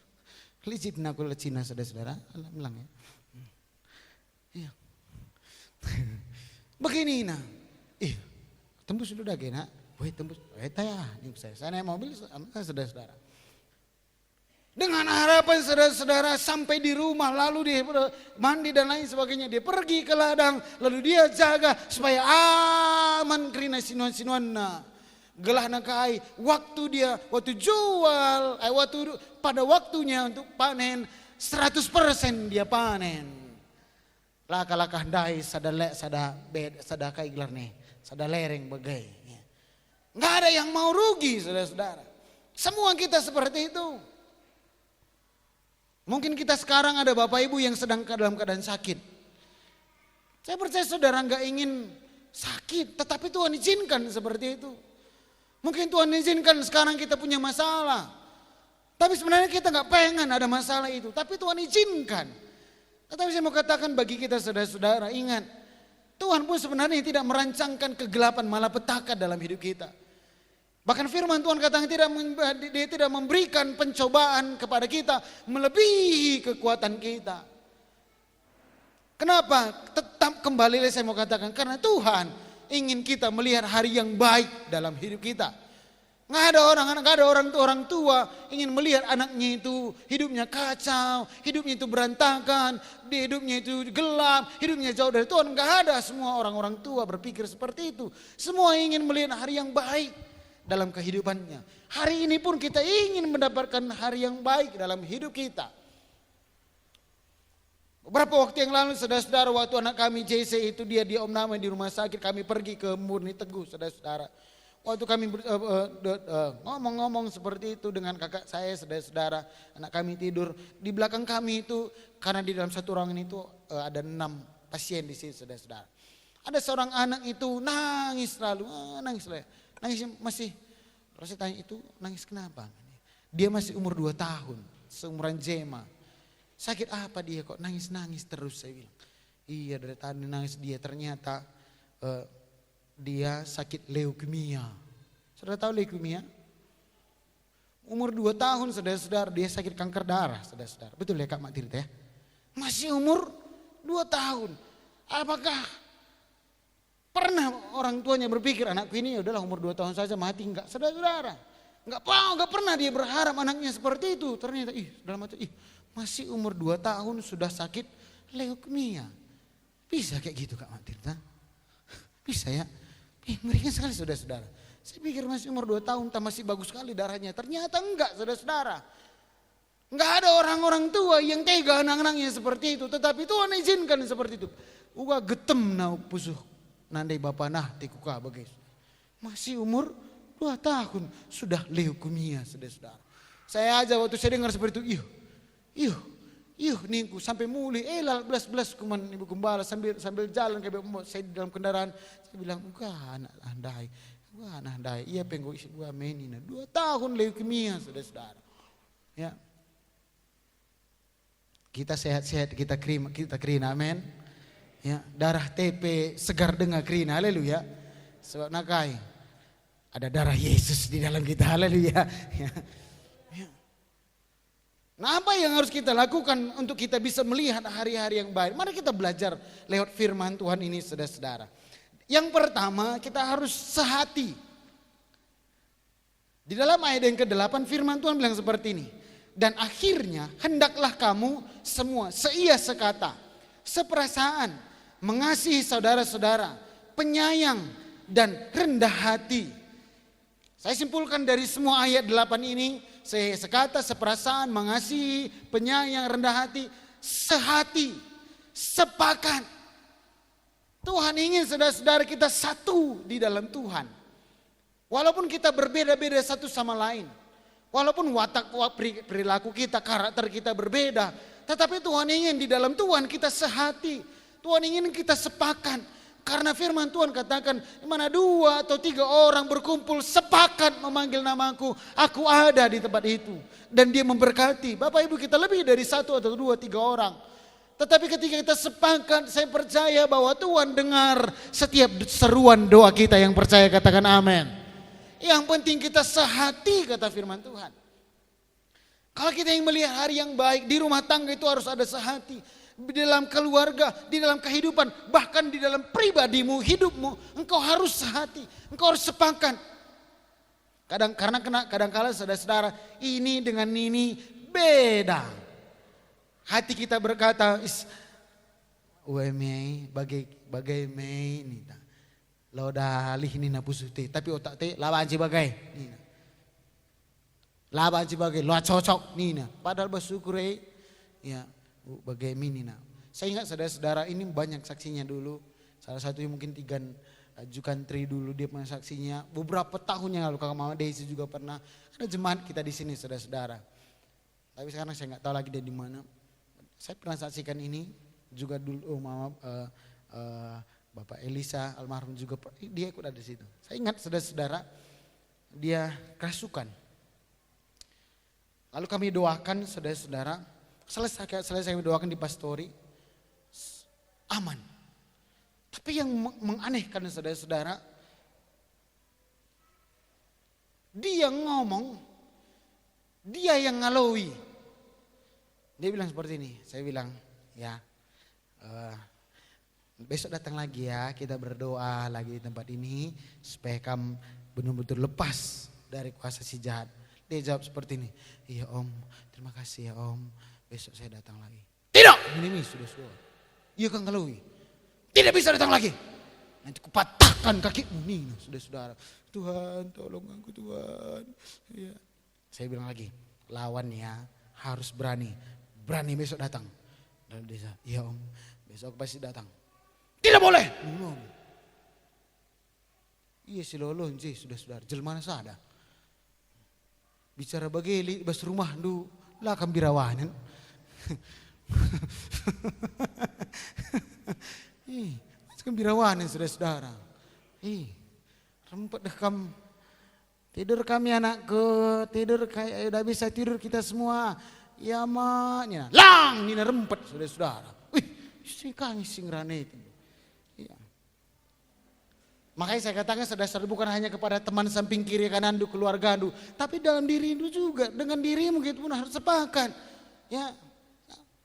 Licit nak kula Cina saudara-saudara. Allah bilang ya. Iya. Begini Nina. Tembus dulu dah kena. Woi tembus. Tayah nih saya naik mobil saudara-saudara. Dengan harapan saudara-saudara sampai di rumah lalu dia mandi dan lain sebagainya. Dia pergi ke ladang lalu dia jaga supaya aman kerina sinuan-sinuan gelah nakai. Waktu jual, pada waktunya untuk panen 100% dia panen. Laka-laka dai sada kai gelar nih, sada lereng bagai. Nggak ada yang mau rugi saudara-saudara. Semua kita seperti itu. Mungkin kita sekarang ada bapak ibu yang sedang dalam keadaan sakit. Saya percaya saudara nggak ingin sakit, tetapi Tuhan izinkan seperti itu. Mungkin Tuhan izinkan sekarang kita punya masalah. Tapi sebenarnya kita nggak pengen ada masalah itu, tapi Tuhan izinkan. Tetapi saya mau katakan bagi kita saudara-saudara, ingat, Tuhan pun sebenarnya tidak merancangkan kegelapan malapetaka dalam hidup kita. Bahkan firman Tuhan katakan dia tidak memberikan pencobaan kepada kita melebihi kekuatan kita. Kenapa? Tetap kembali saya mau katakan karena Tuhan ingin kita melihat hari yang baik dalam hidup kita. Nggak ada orang tua ingin melihat anaknya itu hidupnya kacau, hidupnya itu berantakan, hidupnya itu gelap, hidupnya jauh dari Tuhan. Nggak ada, semua orang-orang tua berpikir seperti itu. Semua ingin melihat hari yang baik dalam kehidupannya. Hari ini pun kita ingin mendapatkan hari yang baik dalam hidup kita. Beberapa waktu yang lalu saudara-saudara waktu anak kami JC itu dia diomname di rumah sakit, kami pergi ke Murni Teguh saudara-saudara. Waktu kami ngomong-ngomong seperti itu dengan kakak saya saudara-saudara, anak kami tidur di belakang kami itu karena di dalam satu ruangan itu ada 6 pasien di sini saudara-saudara. Ada seorang anak itu nangis selalu, nangis masih. Terus saya tanya itu nangis kenapa? Dia masih umur 2 tahun, seumuran Jema. Sakit apa dia kok nangis-nangis terus saya bilang. Iya dari tadi nangis dia ternyata dia sakit leukemia. Saudara tahu leukemia? Umur 2 tahun saudara-saudara dia sakit kanker darah saudara-saudara. Betul ya Kak Mak Tirta ya? Masih umur 2 tahun. Apakah pernah orang tuanya berpikir anakku ini udahlah umur 2 tahun saja mati? Enggak saudara-saudara. Enggak pernah dia berharap anaknya seperti itu. Ternyata dalam hati masih umur 2 tahun sudah sakit leukemia. Bisa kayak gitu Kak Mak Tirta? Bisa ya? Mengerikan sekali saudara-saudara. Saya pikir masih umur 2 tahun, masih bagus sekali darahnya. Ternyata enggak, saudara-saudara. Enggak ada orang-orang tua yang tega anak-anaknya seperti itu. Tetapi Tuhan izinkan seperti itu. Uga getem na pusuh nandai bapa nah tikuka bagai. Masih umur 2 tahun sudah leukemia, saudara-saudara. Saya aja waktu saya dengar seperti itu, Yuh ningku sampai muli, belas kuman ibu gembala sambil jalan kayak saya di dalam kendaraan, saya bilang anak andai, iya penggo isi gua menina 2 tahun leukemia, saudara-saudara. Ya, kita sehat-sehat, kita krina, amin. Ya, darah TP segar dengar krina, haleluya. Sebab nakai ada darah Yesus di dalam kita, haleluya. Ya. Nah, apa yang harus kita lakukan untuk kita bisa melihat hari-hari yang baik? Mari kita belajar lewat firman Tuhan ini, saudara-saudara. Yang pertama, kita harus sehati. Di dalam ayat yang ke-8 firman Tuhan bilang seperti ini. Dan akhirnya hendaklah kamu semua seia sekata, seperasaan, mengasihi saudara-saudara, penyayang dan rendah hati. Saya simpulkan dari semua ayat 8 ini, sekata, seperasaan, mengasihi, penyayang, rendah hati, sehati, sepakat. Tuhan ingin saudara-saudara kita satu di dalam Tuhan. Walaupun kita berbeda-beda satu sama lain. Walaupun watak perilaku kita, karakter kita berbeda. Tetapi Tuhan ingin di dalam Tuhan kita sehati. Tuhan ingin kita sepakat. Karena firman Tuhan katakan, di mana 2 atau 3 orang berkumpul sepakat memanggil namaku, aku ada di tempat itu. Dan dia memberkati. Bapak Ibu, kita lebih dari 1 atau 2, 3 orang. Tetapi ketika kita sepakat, saya percaya bahwa Tuhan dengar setiap seruan doa kita. Yang percaya katakan amin. Yang penting kita sehati, kata firman Tuhan. Kalau kita ingin melihat hari yang baik, di rumah tangga itu harus ada sehati. Di dalam keluarga, di dalam kehidupan, bahkan di dalam pribadimu, hidupmu, engkau harus sehati, engkau harus sepakat. Kadang-kala saudara-saudara, ini dengan ini beda. Hati kita berkata, mei bagai mei ni ta. Lo dalih ni na pusute, tapi otak te lawan bagai ni. Lawan bagai lo cocok ni na. Padahal bersyukur ya. Bagai minina. Saya ingat saudara-saudara ini banyak saksinya dulu. Salah satunya mungkin Tigan Jukantri dulu dia punya saksinya. Beberapa tahun yang lalu Kakak Mama Daisy juga pernah. Ada jemaat kita di sini saudara-saudara. Tapi sekarang saya nggak tahu lagi dia di mana. Saya pernah saksikan ini juga dulu Bapak Elisa almarhum juga dia ikut ada di situ. Saya ingat saudara-saudara dia kerasukan. Lalu kami doakan saudara-saudara. Selesai kami doakan di pastori, aman. Tapi yang menganehkan saudara-saudara, dia ngomong, dia yang ngalaui. Dia bilang seperti ini, saya bilang ya besok datang lagi ya, kita berdoa lagi di tempat ini supaya kamu benar-benar lepas dari kuasa si jahat. Dia jawab seperti ini, iya om, terima kasih ya om. Besok saya datang lagi. Tidak, ini sudah. Iya kan kalau tidak bisa datang lagi. Nanti kupatahkan kakimu nih, saudara. Tuhan, tolong aku Tuhan. Ya. Saya bilang lagi, lawannya harus berani besok datang. Dan dia, iya om, besok pasti datang. Tidak boleh. Iya si lolo sudah saudara. Jelmana sada. Bicara bageli bas rumah du lah kambirawanan. Kambirawanan saudara-saudara. Rempet dah kam. Tidur kami anakku, tidur kayak udah bisa tidur kita semua. Ya maknya. Lang nina rempet saudara-saudara. Si kang singrane itu. Ya. Makanya saya katakan saudara-saudara bukan hanya kepada teman samping kiri kanan du keluarga du, tapi dalam diri du juga. Dengan dirimu gitu pun harus sepakat. Ya.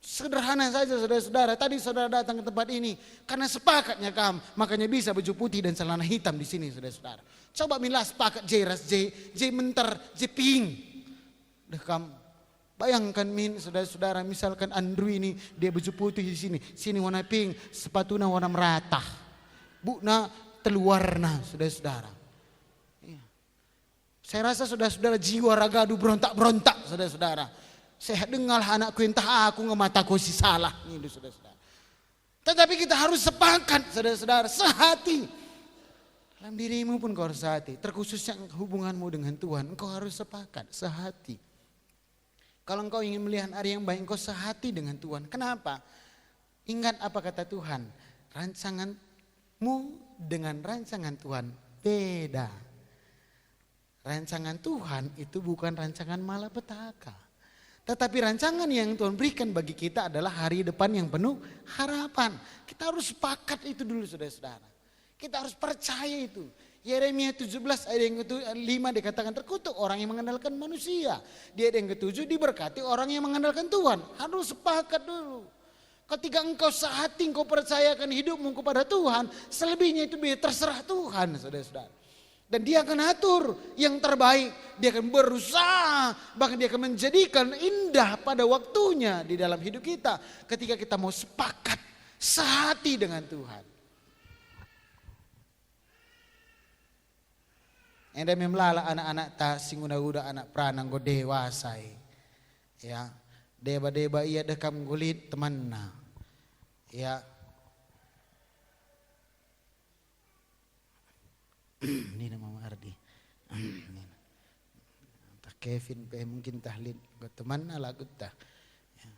Sederhana saja saudara-saudara, tadi saudara datang ke tempat ini karena sepakatnya kamu, makanya bisa baju putih dan celana hitam di sini saudara-saudara. Coba milah sepakat ras J mentar, J pink. Udah kamu bayangkan saudara-saudara, misalkan Andrew ini dia baju putih di sini warna pink, sepatunya warna merata, bukna teluarna saudara-saudara. Saya rasa saudara-saudara jiwa ragadu berontak-berontak saudara-saudara. Saya dengar anakku entah aku ngemataku si salah. Ini saudara-saudara. Tetapi kita harus sepakat saudara-saudara, sehati. Dalam dirimu pun kau harus sehati. Terkhususnya hubunganmu dengan Tuhan, engkau harus sepakat, sehati. Kalau engkau ingin melihat hari yang baik, engkau sehati dengan Tuhan. Kenapa? Ingat apa kata Tuhan, rancanganmu dengan rancangan Tuhan beda. Rancangan Tuhan itu bukan rancangan malapetaka. Tetapi rancangan yang Tuhan berikan bagi kita adalah hari depan yang penuh harapan. Kita harus sepakat itu dulu saudara-saudara. Kita harus percaya itu. Yeremia 17 ayat yang ke-5 dikatakan terkutuk orang yang mengandalkan manusia. Di ayat yang ke-7 diberkati orang yang mengandalkan Tuhan. Harus sepakat dulu. Ketika engkau sehati, engkau percayakan hidupmu kepada Tuhan, selebihnya itu terserah Tuhan saudara-saudara. Dan dia akan atur yang terbaik. Dia akan berusaha, bahkan dia akan menjadikan indah pada waktunya di dalam hidup kita. Ketika kita mau sepakat, sehati dengan Tuhan. Enda memlala anak-anak ta singuna-uda anak pranang go dewasai. Ya, deba-deba ia dekam gulit temanna. Ya. Ini nama Ardi. Tak Kevin pe mungkin tahlil go temanna lagu tah. Ya.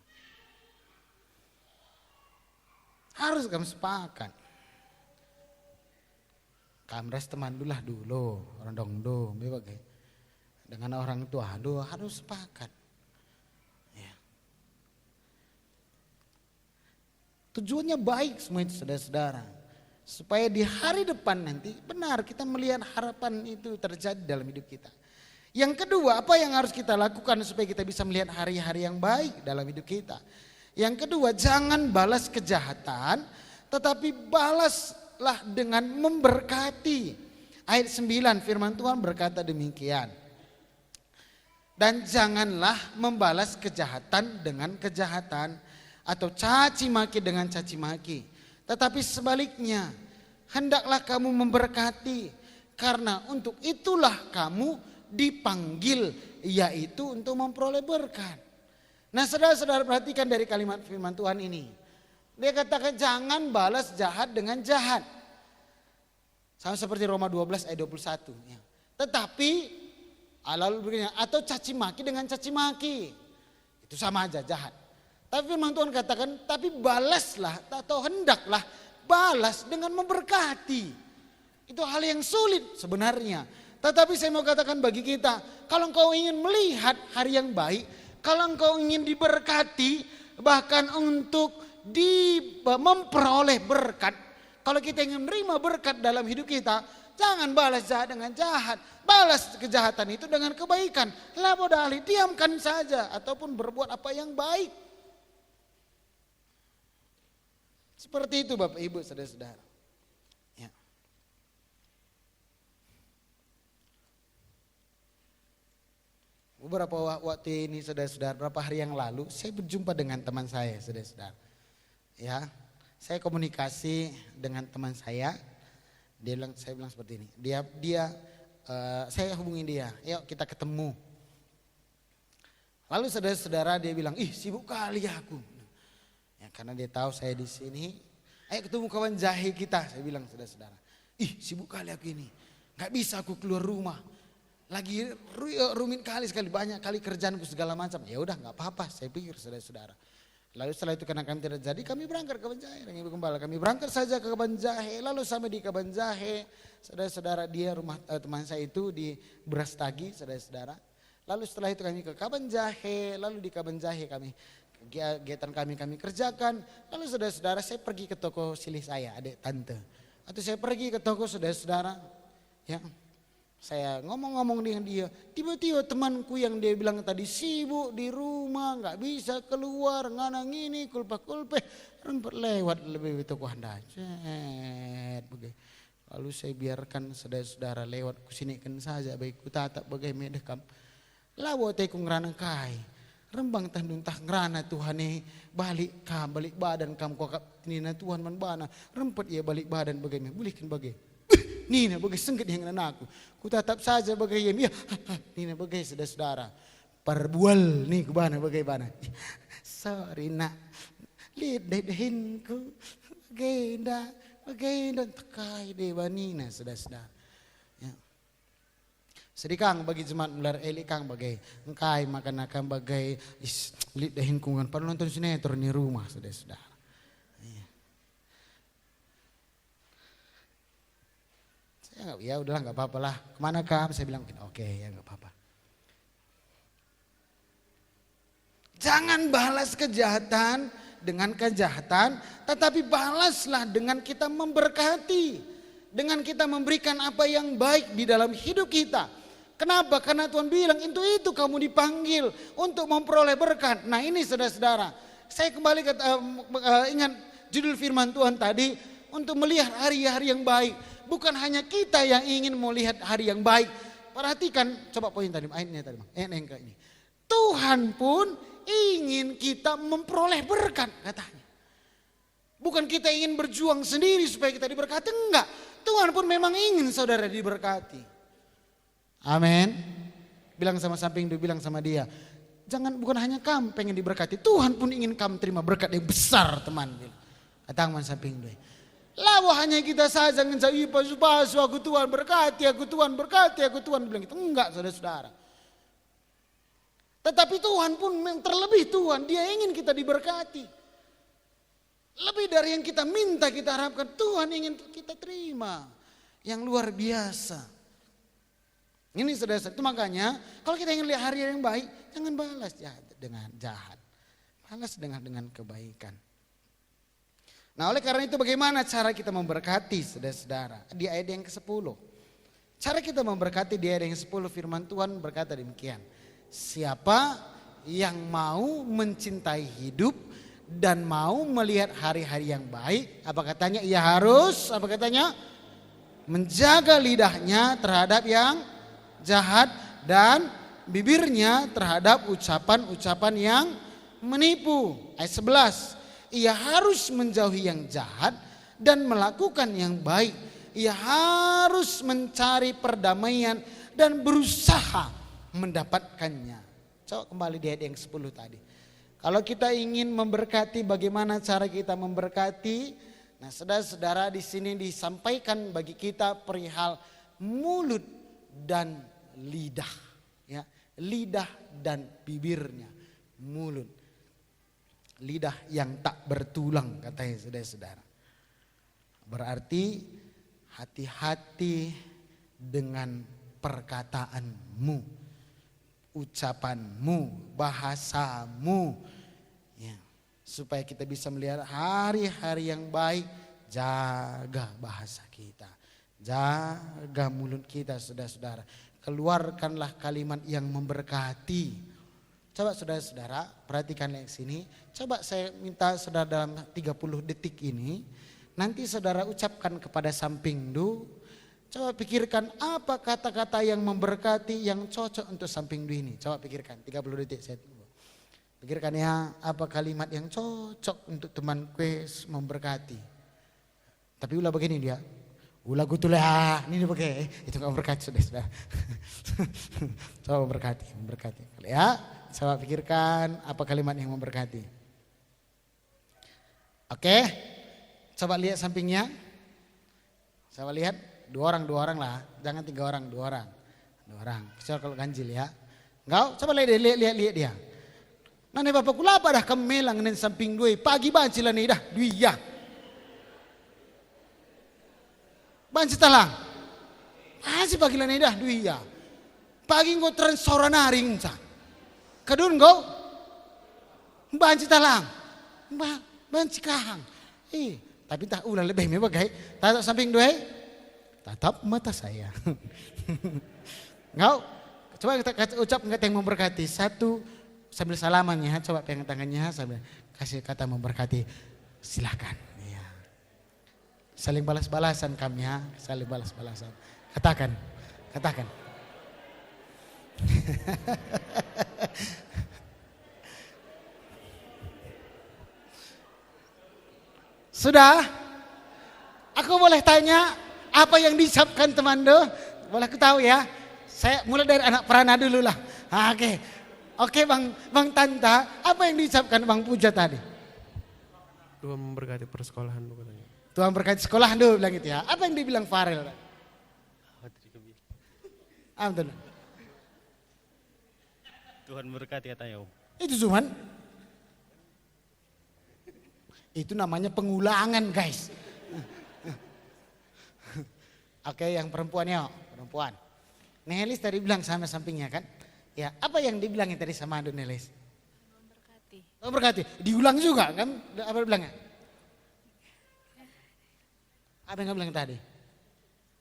Harus kamu sepakat. Kamres teman dulu orang dongdo bebagai dengan orang tua harus sepakat ya. Tujuannya baik semua itu saudara-saudara, supaya di hari depan nanti benar kita melihat harapan itu terjadi dalam hidup kita. Yang kedua, apa yang harus kita lakukan supaya kita bisa melihat hari-hari yang baik dalam hidup kita? Yang kedua, jangan balas kejahatan, tetapi balaslah dengan memberkati. Ayat 9 firman Tuhan berkata demikian. Dan janganlah membalas kejahatan dengan kejahatan atau caci maki dengan caci maki. Tetapi sebaliknya, hendaklah kamu memberkati, karena untuk itulah kamu dipanggil, yaitu untuk memperoleh berkat. Nah saudara-saudara perhatikan dari kalimat firman Tuhan ini. Dia katakan jangan balas jahat dengan jahat. Sama seperti Roma 12 ayat 21. Ya. Tetapi lalu begini, atau caci maki dengan caci maki. Itu sama aja jahat. Tapi firman Tuhan katakan tapi balaslah atau hendaklah balas dengan memberkati. Itu hal yang sulit sebenarnya. Tetapi saya mau katakan bagi kita, kalau engkau ingin melihat hari yang baik, kalau engkau ingin diberkati, bahkan untuk memperoleh berkat. Kalau kita ingin menerima berkat dalam hidup kita, jangan balas jahat dengan jahat. Balas kejahatan itu dengan kebaikan. Labo dali, diamkan saja ataupun berbuat apa yang baik. Seperti itu Bapak Ibu saudara-saudara. Ya. Beberapa waktu ini saudara-saudara, beberapa hari yang lalu saya berjumpa dengan teman saya saudara-saudara. Ya, saya komunikasi dengan teman saya. Saya bilang seperti ini. Saya hubungi dia. Yuk kita ketemu. Lalu saudara-saudara dia bilang, ih sibuk kali aku. Ya, karena dia tahu saya di sini. Ayo ketemu kawan jahe kita. Saya bilang saudara-saudara. Ih sibuk kali aku ini. Gak bisa aku keluar rumah. Lagi rumit kali sekali, banyak kali kerjaanku segala macam. Ya udah nggak apa-apa. Saya pikir saudara-saudara. Lalu setelah itu karena kami tidak jadi, kami berangkat ke Banjahe dengan Ibu Gembala. Kami berangkat saja ke Banjahe, lalu sampai di Banjahe, saudara-saudara dia rumah teman saya itu di Brastagi, saudara-saudara. Lalu setelah itu kami ke Kabanjahe, lalu di Kabanjahe kami kegiatan kami kerjakan. Lalu saudara-saudara saya pergi ke toko silih saya, adik tante. Atau saya pergi ke toko saudara-saudara, ya. Saya ngomong-ngomong dengan dia, tiba-tiba temanku yang dia bilang tadi sibuk di rumah, nggak bisa keluar, nganang ini, kulpe, rempet lewat lebih itu kuanda. Lalu saya biarkan saudara-saudara lewat kusinikan saja, baik ku tatap bagai medekam. Lawo teku ngerana kai, rembang tandun tah ngerana Tuhan balik badan kam kokap nina Tuhan man bana, rempet ya balik badan bagai bolehkan bagai. Nina bagai sengket yang aku. Ku tetap saja bagai ya, Nina bagai saudara-saudara. Perbual nih kubana bagaimana. Sorry nak, lidahinku bagaimana tekai dewa Nina saudara-saudara. Ya. Sedikang bagi jemaat mular elikang bagai engkai makan akan bagai lidahinku kan pada nonton sinetron di rumah saudara-saudara. Ya udahlah nggak apa-apa lah. Kemana Kak? Saya bilang oke ya nggak apa-apa. Jangan balas kejahatan dengan kejahatan, tetapi balaslah dengan kita memberkati, dengan kita memberikan apa yang baik di dalam hidup kita. Kenapa? Karena Tuhan bilang itu kamu dipanggil untuk memperoleh berkat. Nah ini saudara-saudara, saya kembali ke ingat judul firman Tuhan tadi untuk melihat hari-hari yang baik. Bukan hanya kita yang ingin melihat hari yang baik. Perhatikan, coba poin tadi, ayatnya tadi, ini. Tuhan pun ingin kita memperoleh berkat katanya. Bukan kita ingin berjuang sendiri supaya kita diberkati, enggak. Tuhan pun memang ingin saudara diberkati. Amin. Bilang sama samping dia, bilang sama dia. Jangan, bukan hanya kamu pengen diberkati, Tuhan pun ingin kamu terima berkat yang besar teman. Kata teman samping dia. Lawa hanya kita saja ngencari pasu-pasu, aku Tuhan berkati, aku Tuhan berkati, aku Tuhan bilang gitu. Enggak saudara-saudara. Tetapi Tuhan pun terlebih Tuhan, dia ingin kita diberkati. Lebih dari yang kita minta, kita harapkan, Tuhan ingin kita terima. Yang luar biasa. Ini saudara-saudara, itu makanya kalau kita ingin lihat hari yang baik, jangan balas jahat dengan jahat. Balas dengan kebaikan. Nah oleh karena itu bagaimana cara kita memberkati saudara-saudara? Di ayat yang ke-10. Cara kita memberkati di ayat yang ke-10 firman Tuhan berkata demikian. Siapa yang mau mencintai hidup dan mau melihat hari-hari yang baik. Apa katanya? Ia harus, apa katanya? Menjaga lidahnya terhadap yang jahat dan bibirnya terhadap ucapan-ucapan yang menipu. Ayat 11. Ia harus menjauhi yang jahat dan melakukan yang baik. Ia harus mencari perdamaian dan berusaha mendapatkannya. Coba kembali di ayat yang 10 tadi. Kalau kita ingin memberkati, bagaimana cara kita memberkati? Nah, saudara-saudara, di sini disampaikan bagi kita perihal mulut dan lidah, ya. Lidah dan bibirnya. Mulut. Lidah yang tak bertulang katanya saudara-saudara. Berarti hati-hati dengan perkataanmu, ucapanmu, bahasamu. Ya, supaya kita bisa melihat hari-hari yang baik, jaga bahasa kita. Jaga mulut kita saudara-saudara. Keluarkanlah kalimat yang memberkati. Coba saudara-saudara perhatikan yang sini. Coba saya minta saudara dalam 30 detik ini. Nanti saudara ucapkan kepada samping du. Coba pikirkan apa kata-kata yang memberkati yang cocok untuk samping du ini. Coba pikirkan 30 detik saya tunggu. Pikirkan ya apa kalimat yang cocok untuk teman kues memberkati. Tapi ulah begini dia. Ulah gutulah. Ini pakai itu enggak berkati saudara. Coba memberkati. Ya. Coba pikirkan apa kalimat yang memberkati. Oke, coba lihat sampingnya. Coba lihat dua orang lah, jangan 3 orang, 2 orang. 2 orang, kecuali kalau ganjil ya. Enggak, coba lihat dia. Nane bapak kulapa dah kemelang nen samping gue, pagi bancilan nih dah, duia. Banci talang, masih pagi lah nih dah, duia. Pagi gue transora naring sa. Kadun go, banci talang, banci kahang. Tapi tak ulah lebih me bagai, tatap samping dua, tatap mata saya. Ngau, coba kita ucap kata yang memberkati. 1 sambil salaman ya, coba pegang tangannya sambil kasih kata memberkati. Silakan. Ya. Saling balas-balasan kami ya, saling balas-balasan. Katakan. Sudah? Aku boleh tanya, Apa yang diucapkan teman do? Boleh aku tahu ya? Saya mulai dari anak Prana dulu lah. Oke. Oke Bang Tanta, apa yang diucapkan Bang Puja tadi? Tuhan memberkati persekolahan lu katanya. Tuhan berkati sekolahan dulu bilang gitu ya. Apa yang dibilang Farel? Betul. Tuhan berkati katanya Om. Itu cuman. Itu namanya pengulangan guys. Oke, yang perempuan ya, perempuan. Nelis tadi bilang sama sampingnya kan? Ya, apa yang dibilangin tadi sama Ado Nelis? Memberkati. Memberkati. Diulang juga kan? Apa bilangnya? Apa yang kamu bilang tadi?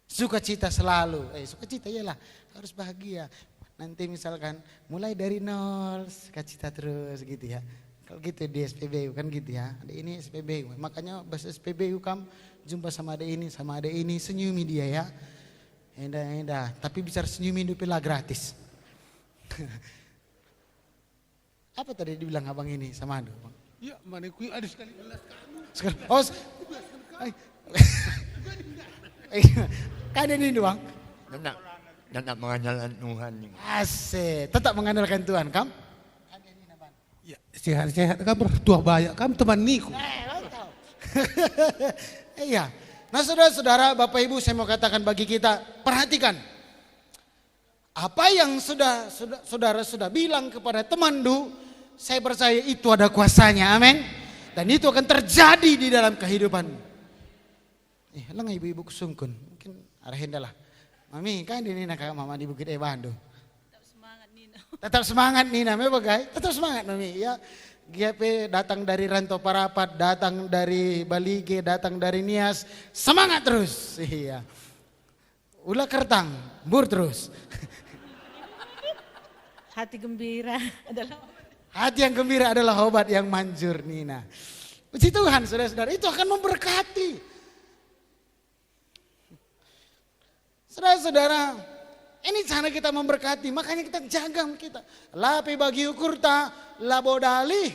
Sukacita selalu. Sukacita iyalah, harus bahagia. Nanti misalkan mulai dari nol, sukacita terus gitu ya. Kalau gitu di SPBU kan gitu ya. Ada ini SPBU. Makanya bahasa SPBU kamu jumpa sama ada ini, senyumi dia ya. Endah. Tapi bicara senyumin dupila gratis. Apa tadi dibilang abang ini sama Ado? Bang? Ya, mana ku ada sekali belas kamu. Sekarang, kan ini doang. Tetap mengandalkan Tuhan. Asik, tetap mengandalkan Tuhan, kam? Ya, sehat-sehat kamu bertuah banyak kamu teman niku. Iya. Nah saudara-saudara, Bapak Ibu saya mau katakan bagi kita, perhatikan. Apa yang saudara sudah bilang kepada teman du, saya percaya itu ada kuasanya, amin. Dan itu akan terjadi di dalam kehidupan. Lang ibu-ibu kusungkun, mungkin arahin dah lah. Mami kan ini nak mama di Bukit Bandung. Tetap semangat Nina. Tetap semangat Nina, me bagai. Tetap semangat Mami ya. GP datang dari Rantau Parapat, datang dari Balige, datang dari Nias, semangat terus. Iya. Ulah kertang, bur terus. Hati gembira adalah Hati yang gembira adalah obat yang manjur Nina. Puji Tuhan saudara-saudara, itu akan memberkati. Saudara-saudara, ini cara kita memberkati, makanya kita jaga kita. Lapi bagi ukurta, labodali.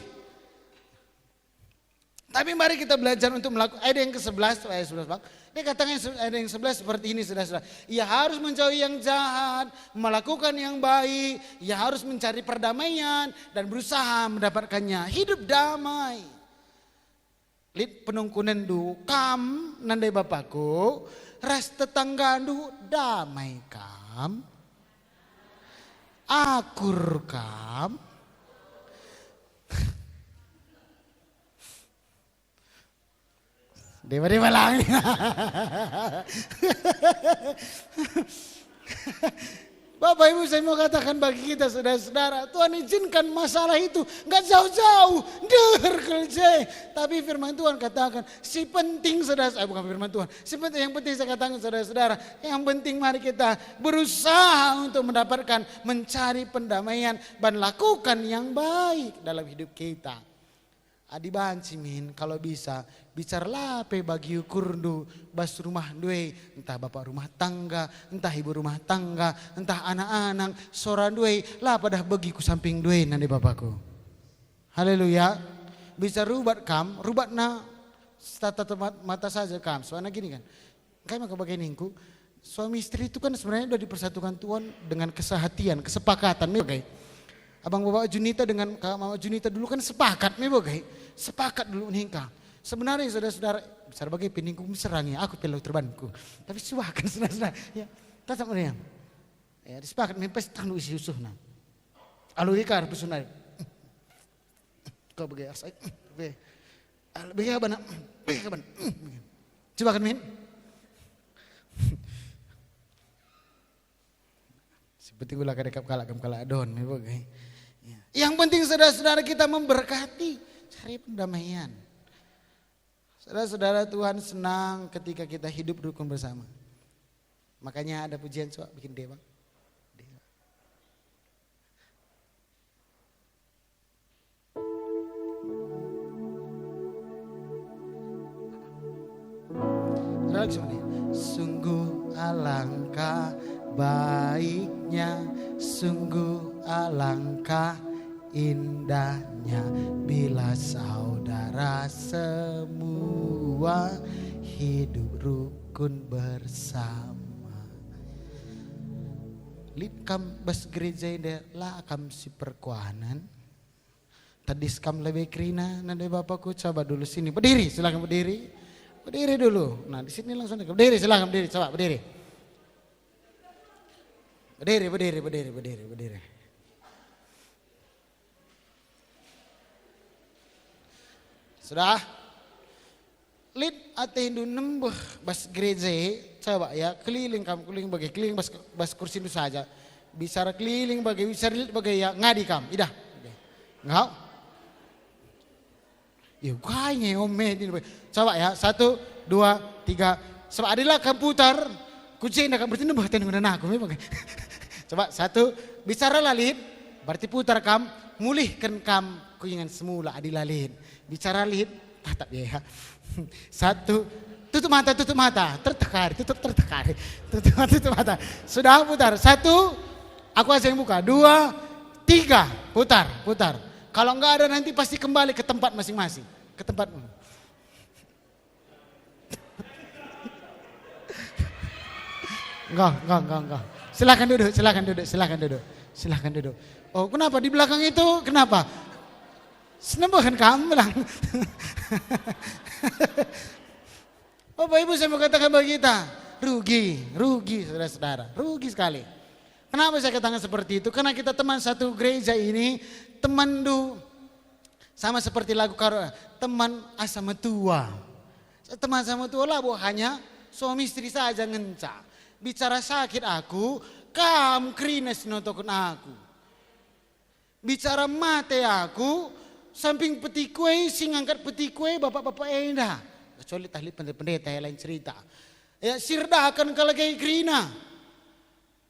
Tapi mari kita belajar untuk melakukan, ayat yang ke-11, ayat 11 Bang. Dia katakan ayat yang 11 seperti ini saudara-saudara. Ia harus menjauhi yang jahat, melakukan yang baik. Ia harus mencari perdamaian dan berusaha mendapatkannya. Hidup damai. Lid penungkunan du, kam nandai bapakku. Ras tetangga du, damai kam. Akur kam. Dewa-dewa langit. Bapak Ibu saya mau katakan bagi kita saudara-saudara, Tuhan izinkan masalah itu nggak jauh-jauh, kerja. Tapi firman Tuhan katakan, si penting saudara, bukan firman Tuhan, yang penting saya katakan saudara-saudara, yang penting mari kita berusaha untuk mendapatkan, mencari pendamaian dan lakukan yang baik dalam hidup kita. Adi banci min kalau bisa bicara lape bagi ukurdu bas rumah due, entah bapak rumah tangga, entah ibu rumah tangga, entah anak-anak seorang due lah pada bagi ku samping due nanti bapakku. Haleluya. Bisa rubat kam, rubat na tatap mata saja kam. Soalnya gini kan, kayak maka bagianinku suami istri itu kan sebenarnya udah dipersatukan Tuhan dengan kesehatian, kesepakatan nih bagai. Abang bapak Junita dengan mama Junita dulu kan sepakat nih bagai. Sepakat dulu nikah. Sebenarnya saudara-saudara, besar bagai peningku meserangi, aku pelau terbanku. Tapi suakan saudara-saudara. Ya, tetap meriang. Ya, disepakat mempes tangguh isi usuhna. Alu ikar pesunar. Kau bagai asai. Bagai apa nak? Bagai apa? Coba kan min. Seperti gula kadekap kalak adon. Bagai. Yang penting saudara-saudara kita memberkati. Cari pendamaian. Saudara-saudara Tuhan senang ketika kita hidup rukun bersama. Makanya ada pujian coba bikin dewa. Sungguh alangkah baiknya, sungguh alangkah indahnya bila saudara semua hidup rukun rukun bersama. Lid kam bas gereja ide lah kam si perkuanan. Tadis kam lebih krina nade bapakku, coba dulu sini berdiri, silakan berdiri. Berdiri dulu. Nah di sini langsung berdiri, silakan berdiri, coba berdiri. Berdiri. Sudah? Lid ate hindu nembeh bas gereja, coba ya keliling bas kursi itu saja. Bicara keliling bicara ya ngadi kam, idah. Ngau? Ya kayaknya ini. Coba ya 1, 2, 3. Sebab adalah komputer. Kunci nak berarti nembeh tenu aku memang. Coba 1, bicara lalin, berarti putar kam, mulihkan kam kuingan semula adilah lin. Bicara lin, tatap ya. 1, tutup mata, tertekar, tutup mata. Sudah putar. 1, aku aja yang buka. 2, 3, putar. Kalau enggak ada nanti pasti kembali ke tempat masing-masing, ke tempatmu. Enggak. Silakan duduk. Oh, kenapa di belakang itu? Kenapa? Senembahan kamu bilang. Bapak Ibu saya mau katakan bagi kita, rugi saudara-saudara, rugi sekali. Kenapa saya katakan seperti itu? Karena kita teman satu gereja ini, teman sama seperti lagu karo, teman asama tua. Teman sama tua lah, hanya suami istri saja ngencak. Bicara sakit aku, kam krines notokun aku. Bicara mate aku, samping peti kue, sing angkat peti kue, bapak-bapak endah. Kecuali tahli pendeta yang lain cerita. Ya sirdah akan kalagay krina.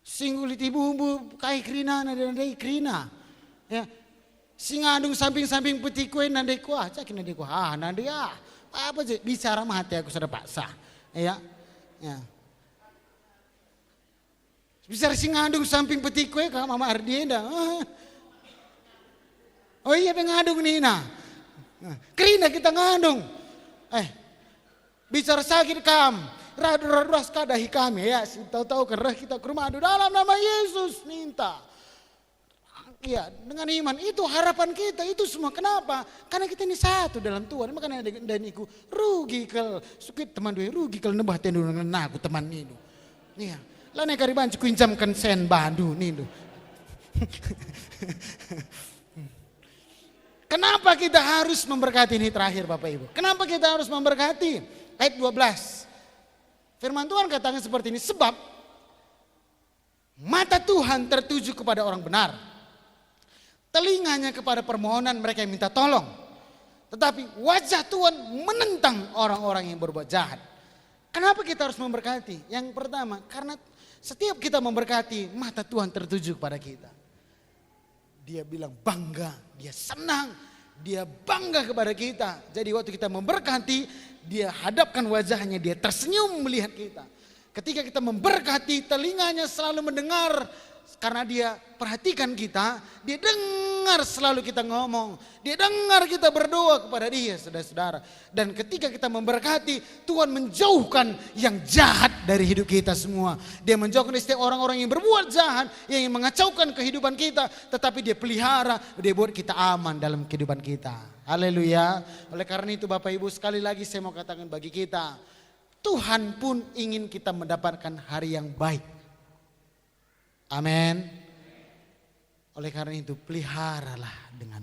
Singulit ibu kai krina nadai krina. Ya singadung samping-samping peti kue nadai kuah, cakin nadai kuah. Nadai apa sih bicara mate aku sudah paksa. Ya. Bicara singadung samping peti kue kak Mama Ardienda. Oh iya pengadung Nina. Krina kita ngadung. Bicara sakit kam. Raduras kadahi kami ya. Tahu-tahu kerah kita ke rumah. Aduh dalam nama Yesus minta. Ya dengan iman itu harapan kita. Itu semua kenapa? Karena kita ini satu dalam Tuhan. Makanya dan iku rugi kalau sukit teman dua rugi kalau nembah tendu dengan aku teman itu. Iya. Lah nek kari banci kuinjamkan sen bandu nindo. Kenapa kita harus memberkati ini terakhir Bapak Ibu? Kenapa kita harus memberkati? Ayat 12. Firman Tuhan katakan seperti ini, sebab mata Tuhan tertuju kepada orang benar. Telinganya kepada permohonan mereka yang minta tolong. Tetapi wajah Tuhan menentang orang-orang yang berbuat jahat. Kenapa kita harus memberkati? Yang pertama, karena setiap kita memberkati, mata Tuhan tertuju kepada kita. Dia bilang bangga, dia senang, dia bangga kepada kita. Jadi waktu kita memberkati, dia hadapkan wajahnya, dia tersenyum melihat kita. Ketika kita memberkati, telinganya selalu mendengar. Karena dia perhatikan kita, dia dengar selalu kita ngomong. Dia dengar kita berdoa kepada dia, saudara-saudara. Dan ketika kita memberkati, Tuhan menjauhkan yang jahat dari hidup kita semua. Dia menjauhkan setiap orang-orang yang berbuat jahat, yang mengacaukan kehidupan kita. Tetapi dia pelihara, dia buat kita aman dalam kehidupan kita. Haleluya. Oleh karena itu Bapak Ibu sekali lagi saya mau katakan bagi kita, Tuhan pun ingin kita mendapatkan hari yang baik. Amin. Oleh karena itu peliharalah dengan